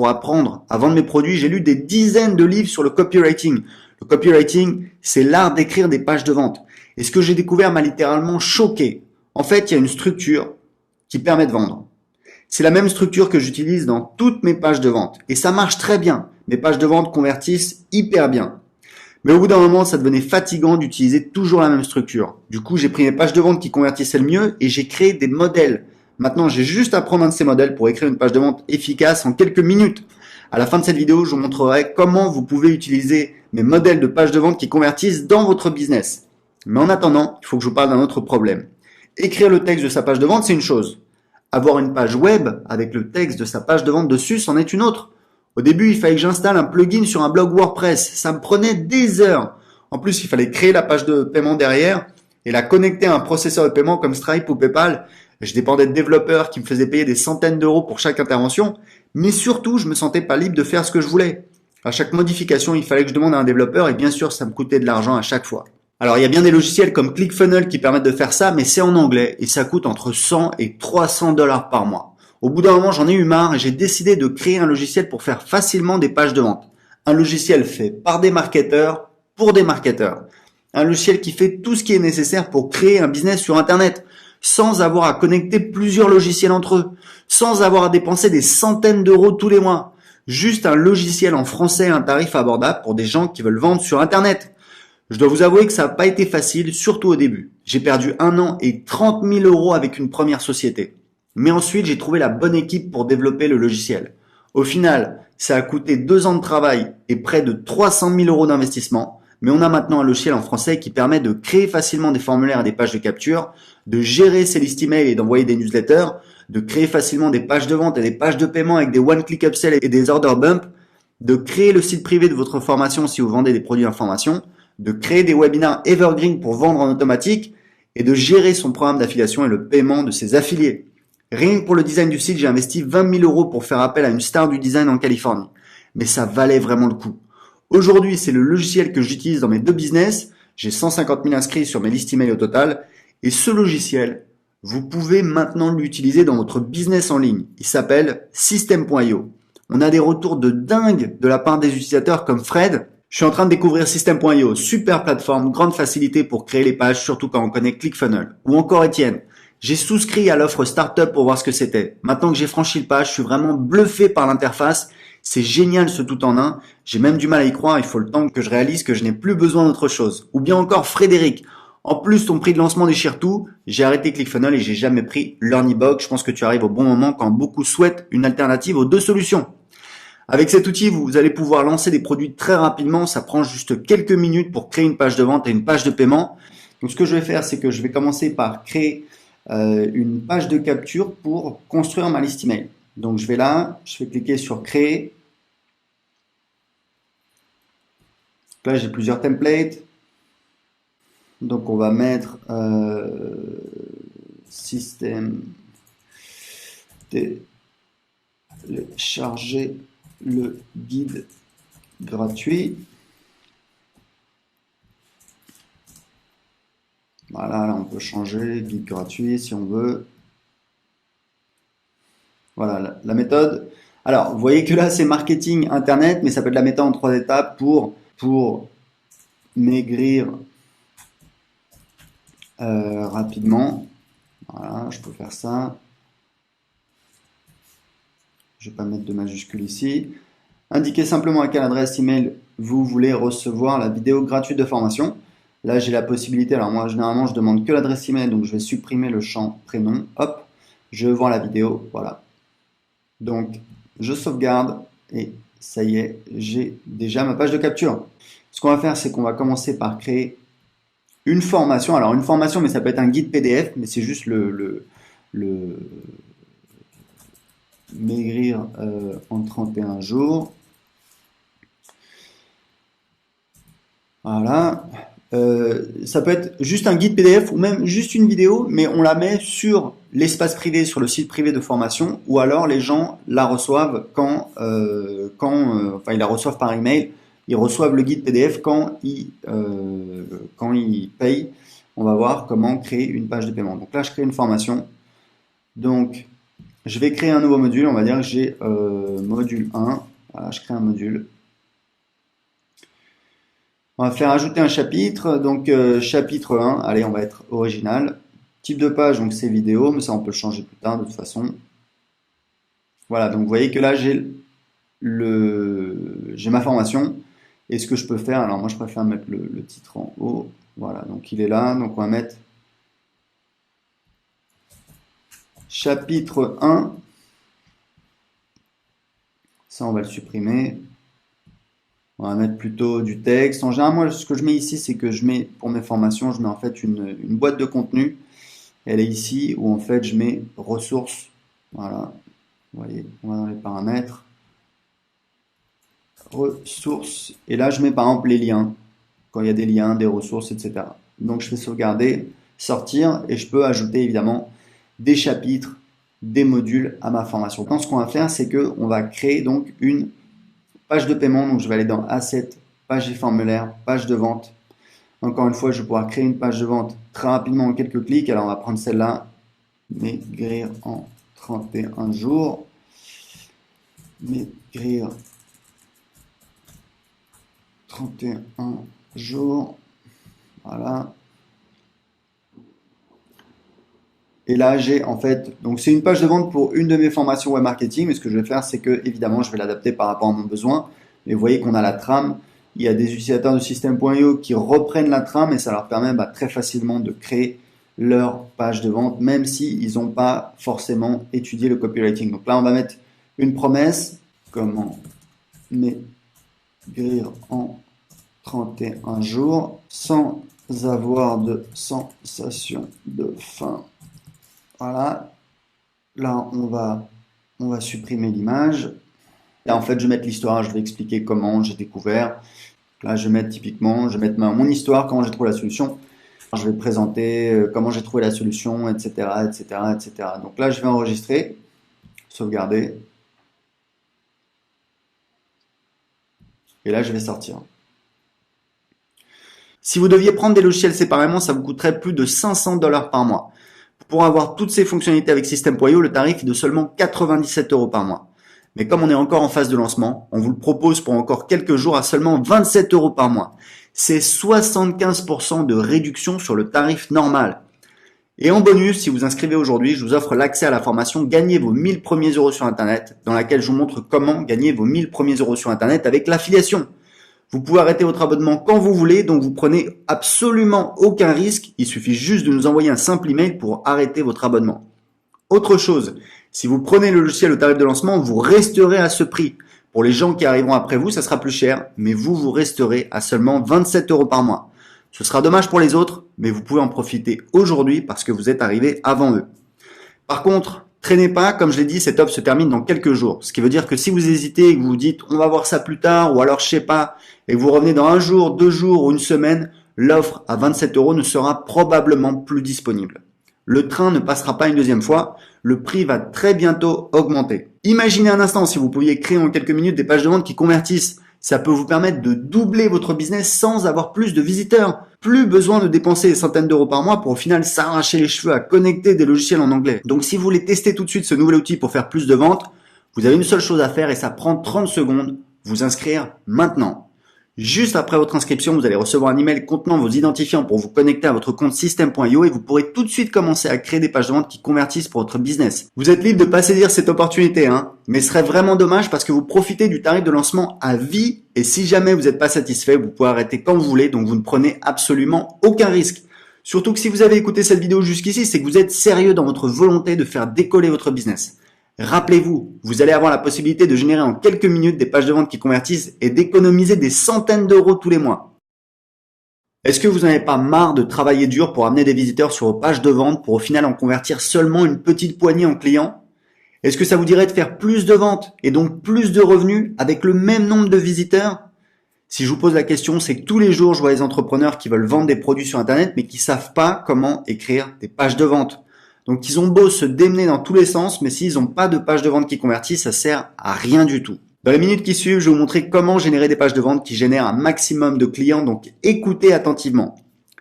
pour apprendre à vendre mes produits, j'ai lu des dizaines de livres sur le copywriting. Le copywriting, c'est l'art d'écrire des pages de vente. Et ce que j'ai découvert m'a littéralement choqué. En fait, il y a une structure qui permet de vendre. C'est la même structure que j'utilise dans toutes mes pages de vente. Et ça marche très bien. Mes pages de vente convertissent hyper bien. Mais au bout d'un moment, ça devenait fatigant d'utiliser toujours la même structure. Du coup, j'ai pris mes pages de vente qui convertissaient le mieux et j'ai créé des modèles. Maintenant, j'ai juste à prendre un de ces modèles pour écrire une page de vente efficace en quelques minutes. À la fin de cette vidéo, je vous montrerai comment vous pouvez utiliser mes modèles de pages de vente qui convertissent dans votre business. Mais en attendant, il faut que je vous parle d'un autre problème. Écrire le texte de sa page de vente, c'est une chose. Avoir une page web avec le texte de sa page de vente dessus, c'en est une autre. Au début, il fallait que j'installe un plugin sur un blog WordPress. Ça me prenait des heures. En plus, il fallait créer la page de paiement derrière et la connecter à un processeur de paiement comme Stripe ou PayPal. Je dépendais de développeurs qui me faisaient payer des centaines d'euros pour chaque intervention. Mais surtout, je me sentais pas libre de faire ce que je voulais. À chaque modification, il fallait que je demande à un développeur et bien sûr, ça me coûtait de l'argent à chaque fois. Alors, il y a bien des logiciels comme ClickFunnels qui permettent de faire ça, mais c'est en anglais et ça coûte entre 100 et 300 $ par mois. Au bout d'un moment, j'en ai eu marre et j'ai décidé de créer un logiciel pour faire facilement des pages de vente. Un logiciel fait par des marketeurs pour des marketeurs. Un logiciel qui fait tout ce qui est nécessaire pour créer un business sur Internet, sans avoir à connecter plusieurs logiciels entre eux, sans avoir à dépenser des centaines d'euros tous les mois. Juste un logiciel en français à un tarif abordable pour des gens qui veulent vendre sur Internet. Je dois vous avouer que ça n'a pas été facile, surtout au début. J'ai perdu 1 an et 30 000 € avec une première société. Mais ensuite, j'ai trouvé la bonne équipe pour développer le logiciel. Au final, ça a coûté 2 ans de travail et près de 300 000 € d'investissement. Mais on a maintenant un logiciel en français qui permet de créer facilement des formulaires et des pages de capture, de gérer ses listes email et d'envoyer des newsletters, de créer facilement des pages de vente et des pages de paiement avec des one-click upsell et des order bump, de créer le site privé de votre formation si vous vendez des produits d'information, de créer des webinars evergreen pour vendre en automatique et de gérer son programme d'affiliation et le paiement de ses affiliés. Rien que pour le design du site, j'ai investi 20 000 € pour faire appel à une star du design en Californie. Mais ça valait vraiment le coup. Aujourd'hui, c'est le logiciel que j'utilise dans mes 2 business. J'ai 150 000 inscrits sur mes listes email au total. Et ce logiciel, vous pouvez maintenant l'utiliser dans votre business en ligne. Il s'appelle System.io. On a des retours de dingue de la part des utilisateurs comme Fred. Je suis en train de découvrir System.io, super plateforme, grande facilité pour créer les pages, surtout quand on connaît ClickFunnels. Ou encore Étienne. J'ai souscrit à l'offre Startup pour voir ce que c'était. Maintenant que j'ai franchi le pas, je suis vraiment bluffé par l'interface. C'est génial ce tout en un. J'ai même du mal à y croire. Il faut le temps que je réalise que je n'ai plus besoin d'autre chose. Ou bien encore Frédéric. En plus, ton prix de lancement déchire tout. J'ai arrêté ClickFunnels et j'ai jamais pris LearnyBox. Je pense que tu arrives au bon moment quand beaucoup souhaitent une alternative aux 2 solutions. Avec cet outil, vous allez pouvoir lancer des produits très rapidement. Ça prend juste quelques minutes pour créer une page de vente et une page de paiement. Donc, ce que je vais faire, c'est que je vais commencer par créer une page de capture pour construire ma liste email. Donc je vais là, je vais cliquer sur créer. Là j'ai plusieurs templates. Donc on va mettre système télécharger le guide gratuit. Voilà, là on peut changer, guide gratuit si on veut. Voilà, la méthode. Alors, vous voyez que là, c'est marketing internet, mais ça peut être la méthode en 3 étapes pour maigrir rapidement. Voilà, je peux faire ça. Je ne vais pas mettre de majuscule ici. Indiquez simplement à quelle adresse email vous voulez recevoir la vidéo gratuite de formation. Là, j'ai la possibilité. Alors moi, généralement, je demande que l'adresse email, donc je vais supprimer le champ prénom. Hop, je vois la vidéo. Voilà. Donc, je sauvegarde et ça y est, j'ai déjà ma page de capture. Ce qu'on va faire, c'est qu'on va commencer par créer une formation. Alors, une formation, mais ça peut être un guide PDF, mais c'est juste le maigrir en 31 jours. Voilà. Ça peut être juste un guide PDF ou même juste une vidéo, mais on la met sur l'espace privé, sur le site privé de formation, ou alors les gens la reçoivent quand ils la reçoivent par email. Ils reçoivent le guide PDF quand ils payent. On va voir comment créer une page de paiement. Donc là, je crée une formation. Donc, Je vais créer un nouveau module. On va dire que j'ai module 1. Voilà, je crée un module. On va faire ajouter un chapitre. Donc, chapitre 1. Allez, on va être original. Type de page, donc c'est vidéo, mais ça, on peut le changer plus tard de toute façon. Voilà, donc vous voyez que là, j'ai ma formation. Et ce que je peux faire, alors moi, je préfère mettre le titre en haut. Voilà, donc il est là. Donc, on va mettre chapitre 1. Ça, on va le supprimer. On va mettre plutôt du texte. En général, moi, ce que je mets ici, c'est que je mets, pour mes formations, je mets en fait une boîte de contenu. Elle est ici, où en fait, je mets ressources. Voilà. Vous voyez, on va dans les paramètres. Ressources. Et là, je mets par exemple les liens. Quand il y a des liens, des ressources, etc. Donc, je fais sauvegarder, sortir, et je peux ajouter évidemment des chapitres, des modules à ma formation. Donc, ce qu'on va faire, c'est que on va créer donc une page de paiement. Donc, je vais aller dans Assets, page et formulaire, page de vente. Encore une fois, je vais pouvoir créer une page de vente très rapidement en quelques clics. Alors, on va prendre celle-là, maigrir en 31 jours. Maigrir 31 jours. Voilà. Et là, j'ai en fait, donc c'est une page de vente pour une de mes formations web marketing. Mais ce que je vais faire, c'est que évidemment, je vais l'adapter par rapport à mon besoin. Mais vous voyez qu'on a la trame. Il y a des utilisateurs de System.io qui reprennent la trame et ça leur permet très facilement de créer leur page de vente, même s'ils n'ont pas forcément étudié le copywriting. Donc là, on va mettre une promesse. Comment maigrir en 31 jours sans avoir de sensation de faim. Voilà. Là, on va supprimer l'image. Là, en fait, je vais mettre l'histoire. Je vais expliquer comment j'ai découvert. Là, je vais mettre typiquement, je vais mettre mon histoire, comment j'ai trouvé la solution. Je vais présenter comment j'ai trouvé la solution, etc., etc., etc. Donc là, je vais enregistrer, sauvegarder. Et là, je vais sortir. Si vous deviez prendre des logiciels séparément, ça vous coûterait plus de 500 $ par mois. Pour avoir toutes ces fonctionnalités avec System.io, le tarif est de seulement 97 € par mois. Mais comme on est encore en phase de lancement, on vous le propose pour encore quelques jours à seulement 27 € par mois. C'est 75% de réduction sur le tarif normal. Et en bonus, si vous inscrivez aujourd'hui, je vous offre l'accès à la formation Gagnez vos 1000 premiers euros sur Internet, dans laquelle je vous montre comment gagner vos 1000 premiers euros sur Internet avec l'affiliation. Vous pouvez arrêter votre abonnement quand vous voulez, donc vous prenez absolument aucun risque. Il suffit juste de nous envoyer un simple email pour arrêter votre abonnement. Autre chose, si vous prenez le logiciel au tarif de lancement, vous resterez à ce prix. Pour les gens qui arriveront après vous, ça sera plus cher, mais vous resterez à seulement 27 € par mois. Ce sera dommage pour les autres, mais vous pouvez en profiter aujourd'hui parce que vous êtes arrivé avant eux. Par contre, traînez pas, comme je l'ai dit, cette offre se termine dans quelques jours. Ce qui veut dire que si vous hésitez et que vous vous dites on va voir ça plus tard, ou alors je sais pas, et que vous revenez dans un jour, 2 jours ou une semaine, l'offre à 27 € ne sera probablement plus disponible. Le train ne passera pas une deuxième fois, le prix va très bientôt augmenter. Imaginez un instant si vous pouviez créer en quelques minutes des pages de vente qui convertissent. Ça peut vous permettre de doubler votre business sans avoir plus de visiteurs. Plus besoin de dépenser des centaines d'euros par mois pour au final s'arracher les cheveux à connecter des logiciels en anglais. Donc si vous voulez tester tout de suite ce nouvel outil pour faire plus de ventes, vous avez une seule chose à faire et ça prend 30 secondes, vous inscrire maintenant. Juste après votre inscription, vous allez recevoir un email contenant vos identifiants pour vous connecter à votre compte System.io et vous pourrez tout de suite commencer à créer des pages de vente qui convertissent pour votre business. Vous êtes libre de pas saisir cette opportunité, mais ce serait vraiment dommage parce que vous profitez du tarif de lancement à vie et si jamais vous n'êtes pas satisfait, vous pouvez arrêter quand vous voulez, donc vous ne prenez absolument aucun risque. Surtout que si vous avez écouté cette vidéo jusqu'ici, c'est que vous êtes sérieux dans votre volonté de faire décoller votre business. Rappelez-vous, vous allez avoir la possibilité de générer en quelques minutes des pages de vente qui convertissent et d'économiser des centaines d'euros tous les mois. Est-ce que vous n'avez pas marre de travailler dur pour amener des visiteurs sur vos pages de vente pour au final en convertir seulement une petite poignée en clients? Est-ce que ça vous dirait de faire plus de ventes et donc plus de revenus avec le même nombre de visiteurs? Si je vous pose la question, c'est que tous les jours, je vois des entrepreneurs qui veulent vendre des produits sur Internet mais qui savent pas comment écrire des pages de vente. Donc, ils ont beau se démener dans tous les sens, mais s'ils n'ont pas de page de vente qui convertit, ça sert à rien du tout. Dans les minutes qui suivent, je vais vous montrer comment générer des pages de vente qui génèrent un maximum de clients, donc écoutez attentivement.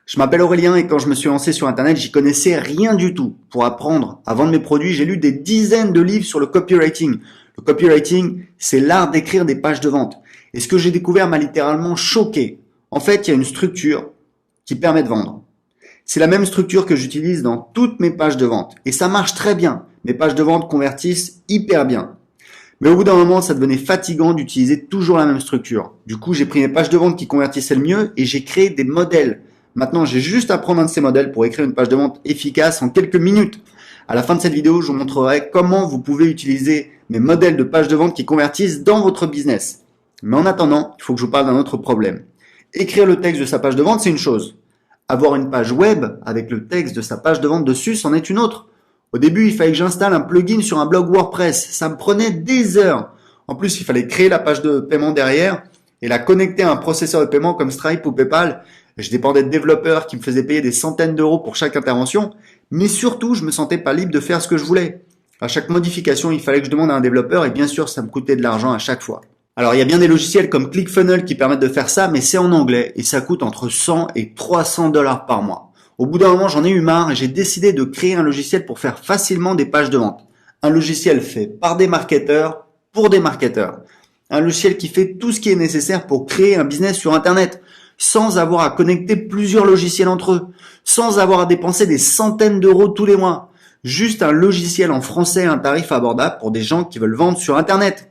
Je m'appelle Aurélien et quand je me suis lancé sur Internet, j'y connaissais rien du tout. Pour apprendre à vendre mes produits, j'ai lu des dizaines de livres sur le copywriting. Le copywriting, c'est l'art d'écrire des pages de vente. Et ce que j'ai découvert m'a littéralement choqué. En fait, il y a une structure qui permet de vendre. C'est la même structure que j'utilise dans toutes mes pages de vente. Et ça marche très bien. Mes pages de vente convertissent hyper bien. Mais au bout d'un moment, ça devenait fatigant d'utiliser toujours la même structure. Du coup, j'ai pris mes pages de vente qui convertissaient le mieux et j'ai créé des modèles. Maintenant, j'ai juste à prendre un de ces modèles pour écrire une page de vente efficace en quelques minutes. À la fin de cette vidéo, je vous montrerai comment vous pouvez utiliser mes modèles de pages de vente qui convertissent dans votre business. Mais en attendant, il faut que je vous parle d'un autre problème. Écrire le texte de sa page de vente, c'est une chose. Avoir une page web avec le texte de sa page de vente dessus, c'en est une autre. Au début, il fallait que j'installe un plugin sur un blog WordPress. Ça me prenait des heures. En plus, il fallait créer la page de paiement derrière et la connecter à un processeur de paiement comme Stripe ou PayPal. Je dépendais de développeurs qui me faisaient payer des centaines d'euros pour chaque intervention. Mais surtout, je me sentais pas libre de faire ce que je voulais. À chaque modification, il fallait que je demande à un développeur et bien sûr, ça me coûtait de l'argent à chaque fois. Alors, il y a bien des logiciels comme ClickFunnels qui permettent de faire ça, mais c'est en anglais et ça coûte entre 100 et 300 dollars par mois. Au bout d'un moment, j'en ai eu marre et j'ai décidé de créer un logiciel pour faire facilement des pages de vente. Un logiciel fait par des marketeurs pour des marketeurs. Un logiciel qui fait tout ce qui est nécessaire pour créer un business sur Internet, sans avoir à connecter plusieurs logiciels entre eux, sans avoir à dépenser des centaines d'euros tous les mois. Juste un logiciel en français à un tarif abordable pour des gens qui veulent vendre sur Internet.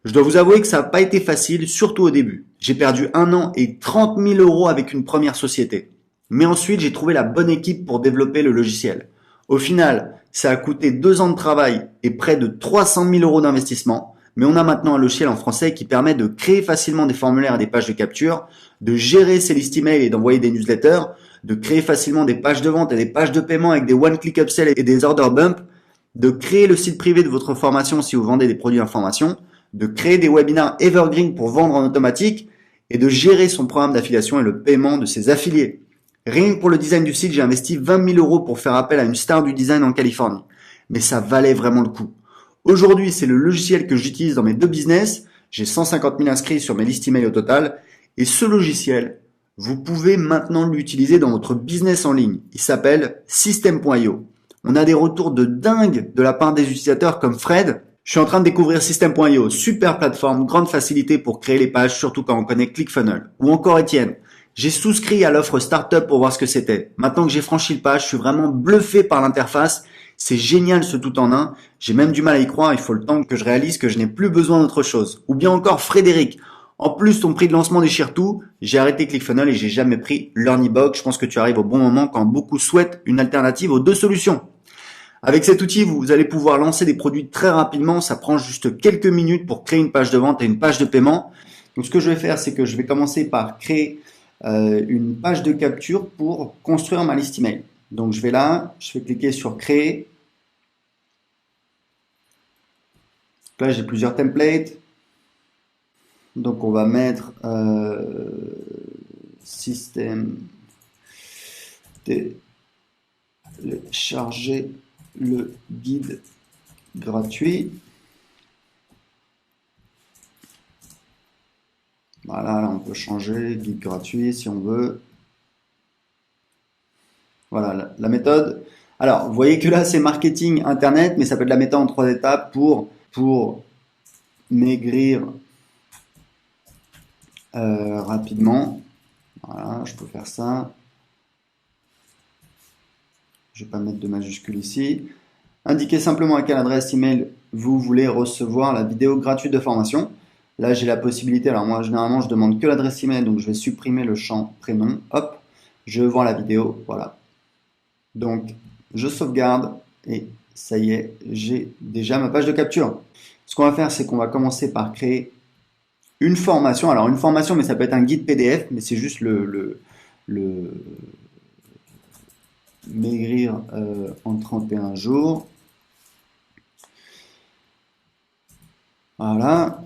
Je dois vous avouer que ça n'a pas été facile, surtout au début. J'ai perdu 1 an et 30 000 euros avec une première société. Mais ensuite, j'ai trouvé la bonne équipe pour développer le logiciel. Au final, ça a coûté 2 ans de travail et près de 300 000 euros d'investissement. Mais on a maintenant un logiciel en français qui permet de créer facilement des formulaires et des pages de capture, de gérer ses listes email et d'envoyer des newsletters, de créer facilement des pages de vente et des pages de paiement avec des one-click upsell et des order bump, de créer le site privé de votre formation si vous vendez des produits d'information, de créer des webinars evergreen pour vendre en automatique et de gérer son programme d'affiliation et le paiement de ses affiliés. Rien que pour le design du site, j'ai investi 20 000 euros pour faire appel à une star du design en Californie. Mais ça valait vraiment le coup. Aujourd'hui, c'est le logiciel que j'utilise dans mes 2 business. J'ai 150 000 inscrits sur mes listes email au total. Et ce logiciel, vous pouvez maintenant l'utiliser dans votre business en ligne. Il s'appelle System.io. On a des retours de dingue de la part des utilisateurs comme Fred. Je suis en train de découvrir System.io, super plateforme, grande facilité pour créer les pages, surtout quand on connaît ClickFunnels. Ou encore Étienne. J'ai souscrit à l'offre Startup pour voir ce que c'était. Maintenant que j'ai franchi le pas, je suis vraiment bluffé par l'interface. C'est génial ce tout en un. J'ai même du mal à y croire. Il faut le temps que je réalise que je n'ai plus besoin d'autre chose. Ou bien encore Frédéric. En plus, ton prix de lancement déchire tout. J'ai arrêté ClickFunnels et j'ai jamais pris LearnyBox. Je pense que tu arrives au bon moment quand beaucoup souhaitent une alternative aux 2 solutions. Avec cet outil, vous allez pouvoir lancer des produits très rapidement. Ça prend juste quelques minutes pour créer une page de vente et une page de paiement. Donc, ce que je vais faire, c'est que je vais commencer par créer une page de capture pour construire ma liste email. Donc je vais là, je vais cliquer sur créer. Là j'ai plusieurs templates. Donc on va mettre système télécharger le guide gratuit. Voilà, là on peut changer, guide gratuit si on veut. Voilà, la méthode. Alors, vous voyez que là, c'est marketing internet, mais ça peut être la méthode en 3 étapes pour maigrir rapidement. Voilà, je peux faire ça. Je ne vais pas mettre de majuscule ici. Indiquez simplement à quelle adresse email vous voulez recevoir la vidéo gratuite de formation. Là, j'ai la possibilité. Alors moi, généralement, je demande que l'adresse email, donc je vais supprimer le champ prénom. Hop, je vois la vidéo. Voilà. Donc, je sauvegarde et ça y est, j'ai déjà ma page de capture. Ce qu'on va faire, c'est qu'on va commencer par créer une formation. Alors, une formation, mais ça peut être un guide PDF, mais c'est juste le maigrir en 31 jours. Voilà.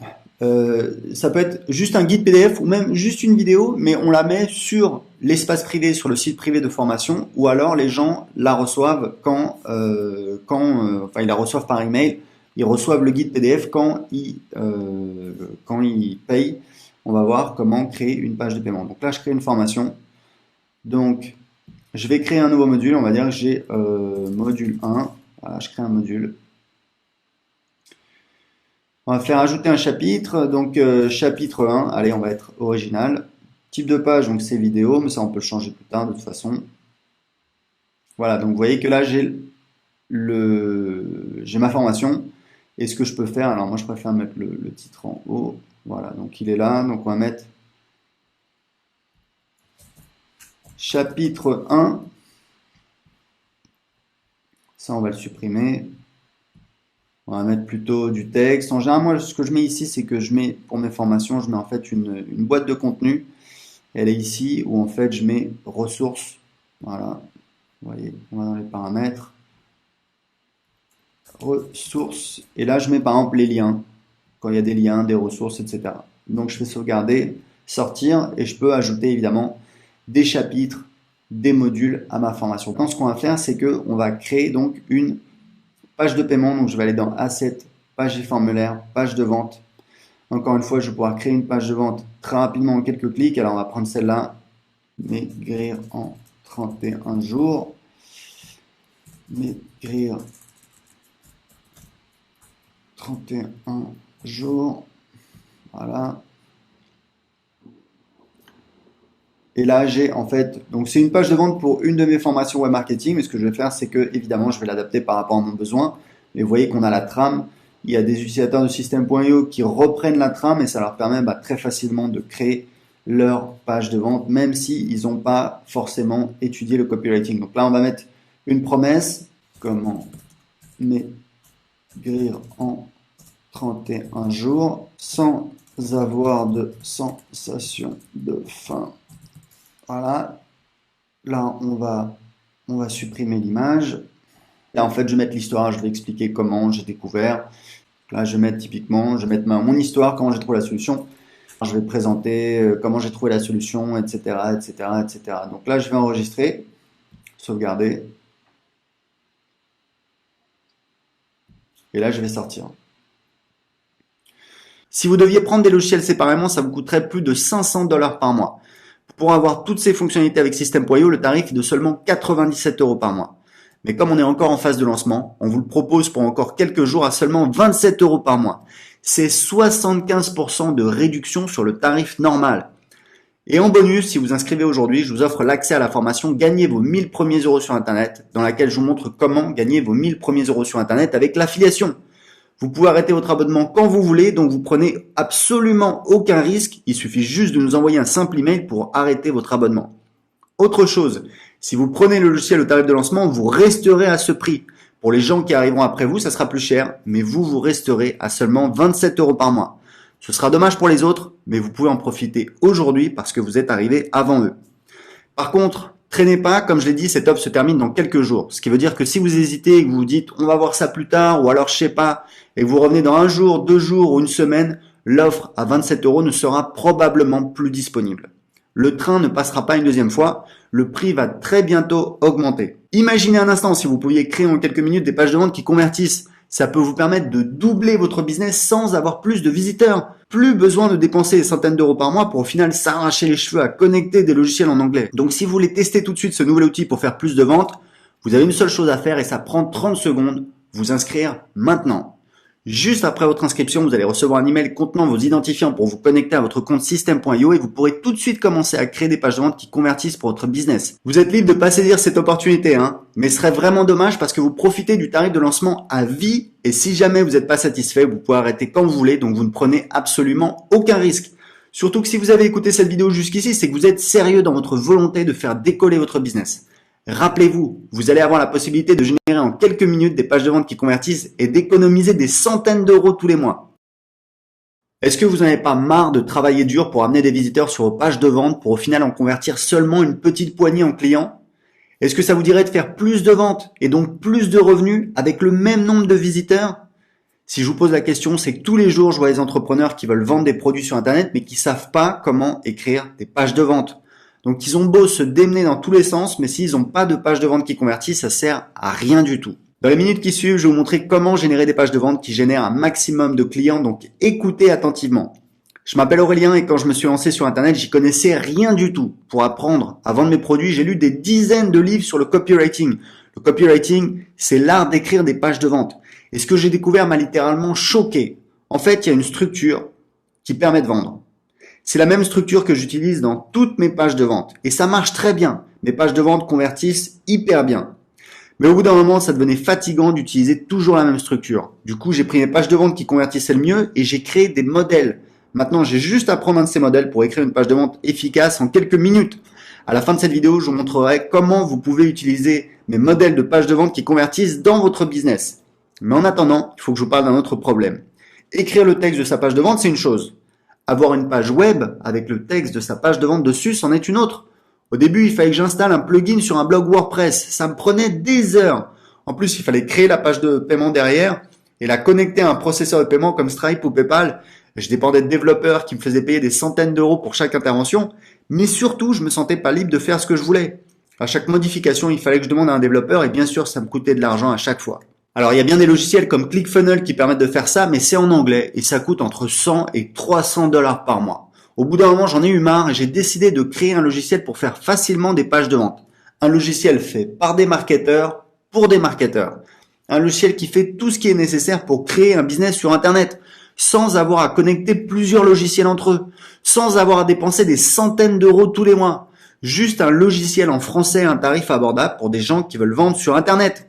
Ça peut être juste un guide PDF ou même juste une vidéo, mais on la met sur l'espace privé, sur le site privé de formation, ou alors les gens la reçoivent enfin ils la reçoivent par email, ils reçoivent le guide PDF quand ils payent. On va voir comment créer une page de paiement. Donc là, je crée une formation. Donc Je vais créer un nouveau module, on va dire que j'ai module 1. Voilà, je crée un module. On va faire ajouter un chapitre, donc chapitre 1, allez, on va être original. Type de page, donc c'est vidéo, mais ça on peut le changer plus tard de toute façon. Voilà, donc vous voyez que là j'ai ma formation. Et ce que je peux faire, alors moi je préfère mettre le titre en haut. Voilà, donc il est là, donc on va mettre chapitre 1. Ça on va le supprimer. On va mettre plutôt du texte. En général, moi, ce que je mets ici, c'est que je mets, pour mes formations, je mets en fait une boîte de contenu. Elle est ici, où en fait, je mets ressources. Voilà. Vous voyez, on va dans les paramètres. Ressources. Et là, je mets par exemple les liens. Quand il y a des liens, des ressources, etc. Donc, je fais sauvegarder, sortir, et je peux ajouter évidemment des chapitres, des modules à ma formation. Donc, ce qu'on va faire, c'est qu'on va créer donc une page de paiement, donc je vais aller dans Assets, page et formulaire, page de vente. Encore une fois, je vais pouvoir créer une page de vente très rapidement en quelques clics. Alors, on va prendre celle-là, maigrir en 31 jours. Maigrir 31 jours. Voilà. Et là, j'ai en fait, donc c'est une page de vente pour une de mes formations web marketing. Mais ce que je vais faire, c'est que évidemment, je vais l'adapter par rapport à mon besoin. Et vous voyez qu'on a la trame. Il y a des utilisateurs de System.io qui reprennent la trame et ça leur permet très facilement de créer leur page de vente, même s'ils n'ont pas forcément étudié le copywriting. Donc là, on va mettre une promesse. Comment maigrir en 31 jours sans avoir de sensation de faim. Voilà. Là, on va supprimer l'image. Là, en fait, je vais mettre l'histoire. Je vais expliquer comment j'ai découvert. Là, je vais mettre typiquement, je vais mettre mon histoire, comment j'ai trouvé la solution. Je vais présenter comment j'ai trouvé la solution, etc., etc., etc. Donc là, je vais enregistrer, sauvegarder. Et là, je vais sortir. Si vous deviez prendre des logiciels séparément, ça vous coûterait plus de 500 $ par mois. Pour avoir toutes ces fonctionnalités avec System.io, le tarif est de seulement 97 € par mois. Mais comme on est encore en phase de lancement, on vous le propose pour encore quelques jours à seulement 27 € par mois. C'est 75% de réduction sur le tarif normal. Et en bonus, si vous inscrivez aujourd'hui, je vous offre l'accès à la formation Gagnez vos 1000 premiers euros sur Internet, dans laquelle je vous montre comment gagner vos 1000 premiers euros sur Internet avec l'affiliation. Vous pouvez arrêter votre abonnement quand vous voulez, donc vous prenez absolument aucun risque. Il suffit juste de nous envoyer un simple email pour arrêter votre abonnement. Autre chose, si vous prenez le logiciel au tarif de lancement, vous resterez à ce prix. Pour les gens qui arriveront après vous, ça sera plus cher, mais vous resterez à seulement 27 € par mois. Ce sera dommage pour les autres, mais vous pouvez en profiter aujourd'hui parce que vous êtes arrivé avant eux. Par contre, traînez pas, comme je l'ai dit, cette offre se termine dans quelques jours. Ce qui veut dire que si vous hésitez et que vous vous dites on va voir ça plus tard, ou alors je sais pas, et que vous revenez dans un jour, 2 jours ou une semaine, l'offre à 27 € ne sera probablement plus disponible. Le train ne passera pas une deuxième fois, le prix va très bientôt augmenter. Imaginez un instant si vous pouviez créer en quelques minutes des pages de vente qui convertissent. Ça peut vous permettre de doubler votre business sans avoir plus de visiteurs. Plus besoin de dépenser des centaines d'euros par mois pour au final s'arracher les cheveux à connecter des logiciels en anglais. Donc si vous voulez tester tout de suite ce nouvel outil pour faire plus de ventes, vous avez une seule chose à faire et ça prend 30 secondes, vous inscrire maintenant. Juste après votre inscription, vous allez recevoir un email contenant vos identifiants pour vous connecter à votre compte System.io et vous pourrez tout de suite commencer à créer des pages de vente qui convertissent pour votre business. Vous êtes libre de pas saisir cette opportunité, mais ce serait vraiment dommage parce que vous profitez du tarif de lancement à vie et si jamais vous n'êtes pas satisfait, vous pouvez arrêter quand vous voulez, donc vous ne prenez absolument aucun risque. Surtout que si vous avez écouté cette vidéo jusqu'ici, c'est que vous êtes sérieux dans votre volonté de faire décoller votre business. Rappelez-vous, vous allez avoir la possibilité de générer en quelques minutes des pages de vente qui convertissent et d'économiser des centaines d'euros tous les mois. Est-ce que vous n'en avez pas marre de travailler dur pour amener des visiteurs sur vos pages de vente pour au final en convertir seulement une petite poignée en clients? Est-ce que ça vous dirait de faire plus de ventes et donc plus de revenus avec le même nombre de visiteurs? Si je vous pose la question, c'est que tous les jours, je vois des entrepreneurs qui veulent vendre des produits sur Internet mais qui savent pas comment écrire des pages de vente. Donc, ils ont beau se démener dans tous les sens, mais s'ils n'ont pas de page de vente qui convertit, ça sert à rien du tout. Dans les minutes qui suivent, je vais vous montrer comment générer des pages de vente qui génèrent un maximum de clients, donc écoutez attentivement. Je m'appelle Aurélien et quand je me suis lancé sur Internet, j'y connaissais rien du tout. Pour apprendre à vendre mes produits, j'ai lu des dizaines de livres sur le copywriting. Le copywriting, c'est l'art d'écrire des pages de vente. Et ce que j'ai découvert m'a littéralement choqué. En fait, il y a une structure qui permet de vendre. C'est la même structure que j'utilise dans toutes mes pages de vente. Et ça marche très bien. Mes pages de vente convertissent hyper bien. Mais au bout d'un moment, ça devenait fatigant d'utiliser toujours la même structure. Du coup, j'ai pris mes pages de vente qui convertissaient le mieux et j'ai créé des modèles. Maintenant, j'ai juste à prendre un de ces modèles pour écrire une page de vente efficace en quelques minutes. À la fin de cette vidéo, je vous montrerai comment vous pouvez utiliser mes modèles de pages de vente qui convertissent dans votre business. Mais en attendant, il faut que je vous parle d'un autre problème. Écrire le texte de sa page de vente, c'est une chose. Avoir une page web avec le texte de sa page de vente dessus, c'en est une autre. Au début, il fallait que j'installe un plugin sur un blog WordPress. Ça me prenait des heures. En plus, il fallait créer la page de paiement derrière et la connecter à un processeur de paiement comme Stripe ou PayPal. Je dépendais de développeurs qui me faisaient payer des centaines d'euros pour chaque intervention. Mais surtout, je me sentais pas libre de faire ce que je voulais. À chaque modification, il fallait que je demande à un développeur et bien sûr, ça me coûtait de l'argent à chaque fois. Alors, il y a bien des logiciels comme ClickFunnels qui permettent de faire ça, mais c'est en anglais et ça coûte entre 100 et 300 dollars par mois. Au bout d'un moment, j'en ai eu marre et j'ai décidé de créer un logiciel pour faire facilement des pages de vente. Un logiciel fait par des marketeurs pour des marketeurs. Un logiciel qui fait tout ce qui est nécessaire pour créer un business sur Internet, sans avoir à connecter plusieurs logiciels entre eux, sans avoir à dépenser des centaines d'euros tous les mois. Juste un logiciel en français à un tarif abordable pour des gens qui veulent vendre sur Internet.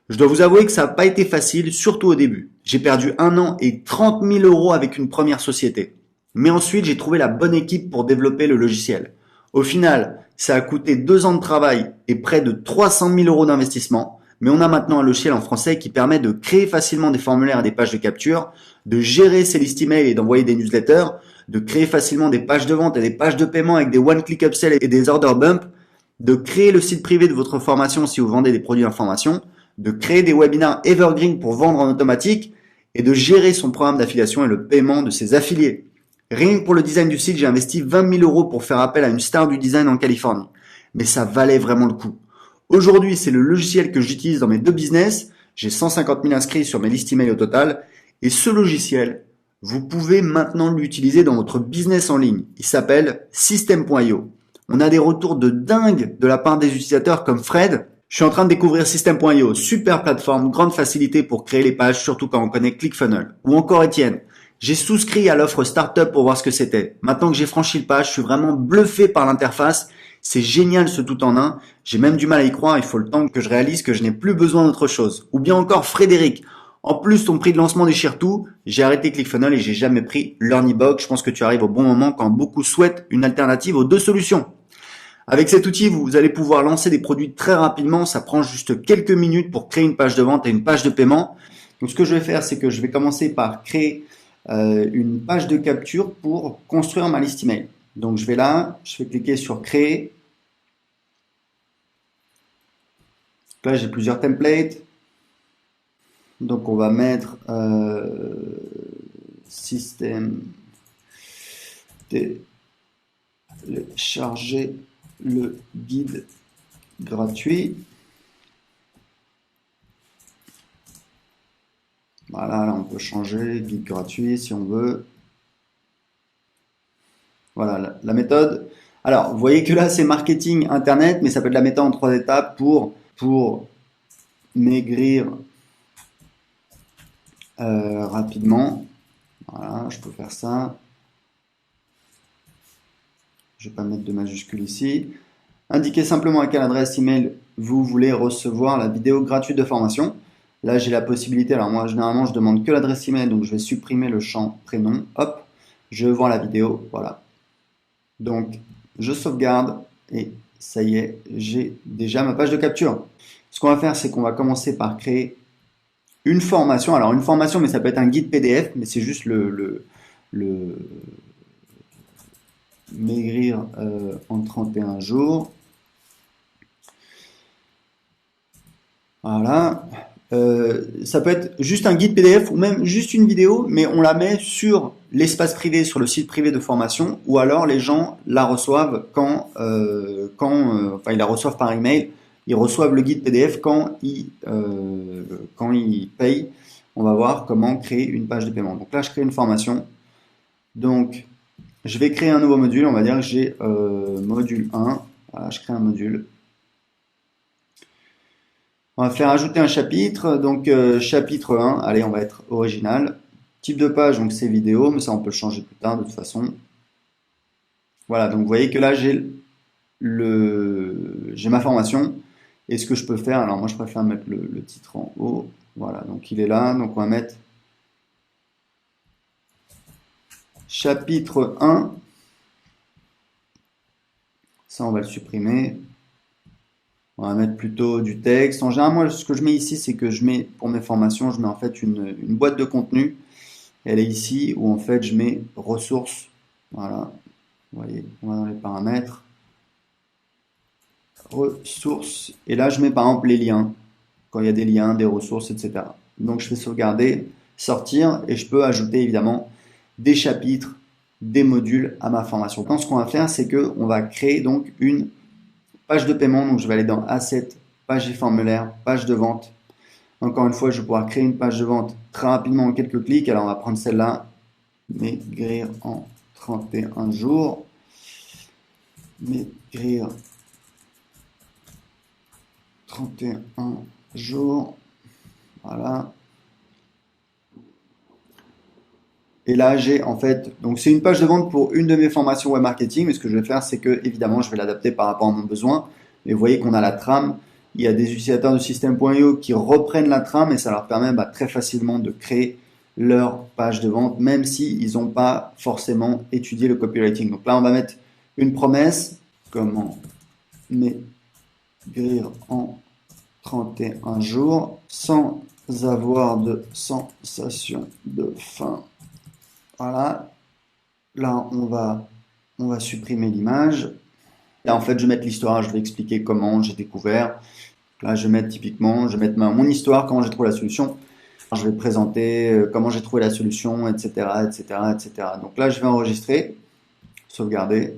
Je dois vous avouer que ça n'a pas été facile, surtout au début. J'ai perdu 1 an et 30 000 euros avec une première société. Mais ensuite, j'ai trouvé la bonne équipe pour développer le logiciel. Au final, ça a coûté 2 ans de travail et près de 300 000 euros d'investissement. Mais on a maintenant un logiciel en français qui permet de créer facilement des formulaires et des pages de capture, de gérer ses listes email et d'envoyer des newsletters, de créer facilement des pages de vente et des pages de paiement avec des one-click upsell et des order bump, de créer le site privé de votre formation si vous vendez des produits d'information, de créer des webinars evergreen pour vendre en automatique et de gérer son programme d'affiliation et le paiement de ses affiliés. Rien que pour le design du site, j'ai investi 20 000 euros pour faire appel à une star du design en Californie. Mais ça valait vraiment le coup. Aujourd'hui, c'est le logiciel que j'utilise dans mes 2 business. J'ai 150 000 inscrits sur mes listes email au total. Et ce logiciel, vous pouvez maintenant l'utiliser dans votre business en ligne. Il s'appelle System.io. On a des retours de dingue de la part des utilisateurs comme Fred. Je suis en train de découvrir System.io, super plateforme, grande facilité pour créer les pages, surtout quand on connaît ClickFunnels. Ou encore Étienne. J'ai souscrit à l'offre Startup pour voir ce que c'était. Maintenant que j'ai franchi le pas, je suis vraiment bluffé par l'interface. C'est génial ce tout en un. J'ai même du mal à y croire. Il faut le temps que je réalise que je n'ai plus besoin d'autre chose. Ou bien encore Frédéric. En plus, ton prix de lancement déchire tout. J'ai arrêté ClickFunnels et j'ai jamais pris LearnyBox. Je pense que tu arrives au bon moment quand beaucoup souhaitent une alternative aux 2 solutions. Avec cet outil, vous allez pouvoir lancer des produits très rapidement. Ça prend juste quelques minutes pour créer une page de vente et une page de paiement. Donc, ce que je vais faire, c'est que je vais commencer par créer une page de capture pour construire ma liste email. Donc je vais là, je vais cliquer sur créer. Là j'ai plusieurs templates. Donc on va mettre système télécharger le guide gratuit. Voilà, là on peut changer, guide gratuit si on veut. Voilà, la méthode. Alors, vous voyez que là, c'est marketing internet, mais ça peut être la méthode en 3 étapes pour maigrir rapidement. Voilà, je peux faire ça. Je ne vais pas mettre de majuscule ici. Indiquez simplement à quelle adresse email vous voulez recevoir la vidéo gratuite de formation. Là, j'ai la possibilité. Alors moi, généralement, je demande que l'adresse email, donc je vais supprimer le champ prénom. Hop, je vois la vidéo. Voilà. Donc, je sauvegarde et ça y est, j'ai déjà ma page de capture. Ce qu'on va faire, c'est qu'on va commencer par créer une formation. Alors, une formation, mais ça peut être un guide PDF, mais c'est juste le maigrir en 31 jours. Voilà. Ça peut être juste un guide PDF ou même juste une vidéo, mais on la met sur l'espace privé, sur le site privé de formation, ou alors les gens la reçoivent quand ils la reçoivent par email. Ils reçoivent le guide PDF quand ils payent. On va voir comment créer une page de paiement. Donc là, je crée une formation. Donc, Je vais créer un nouveau module. On va dire que j'ai module 1. Voilà, je crée un module. On va faire ajouter un chapitre. Donc, chapitre 1. Allez, on va être original. Type de page, donc c'est vidéo, mais ça, on peut le changer plus tard de toute façon. Voilà, donc vous voyez que là, j'ai ma formation. Et ce que je peux faire, alors moi, je préfère mettre le titre en haut. Voilà, donc il est là. Donc, on va mettre chapitre 1. Ça, on va le supprimer. On va mettre plutôt du texte. En général, moi, ce que je mets ici, c'est que je mets, pour mes formations, je mets en fait une boîte de contenu. Elle est ici où en fait, je mets ressources. Voilà. Vous voyez, on va dans les paramètres. Ressources. Et là, je mets par exemple les liens. Quand il y a des liens, des ressources, etc. Donc, je fais sauvegarder, sortir et je peux ajouter évidemment des chapitres, des modules à ma formation. Donc, ce qu'on va faire, c'est que on va créer donc une page de paiement. Donc, je vais aller dans Assets, page et formulaire, page de vente. Encore une fois, je vais pouvoir créer une page de vente très rapidement en quelques clics. Alors, on va prendre celle-là, maigrir en 31 jours. Maigrir 31 jours. Voilà. Et là, j'ai en fait, donc c'est une page de vente pour une de mes formations web marketing. Mais ce que je vais faire, c'est que évidemment, je vais l'adapter par rapport à mon besoin. Et vous voyez qu'on a la trame. Il y a des utilisateurs de System.io qui reprennent la trame et ça leur permet très facilement de créer leur page de vente, même s'ils n'ont pas forcément étudié le copywriting. Donc là, on va mettre une promesse. Comment maigrir en 31 jours sans avoir de sensation de faim. Voilà. Là, on va supprimer l'image. Là, en fait, je vais mettre l'histoire. Je vais expliquer comment j'ai découvert. Là, je vais mettre typiquement, je vais mettre mon histoire, comment j'ai trouvé la solution. Je vais présenter comment j'ai trouvé la solution, etc., etc., etc. Donc là, je vais enregistrer, sauvegarder.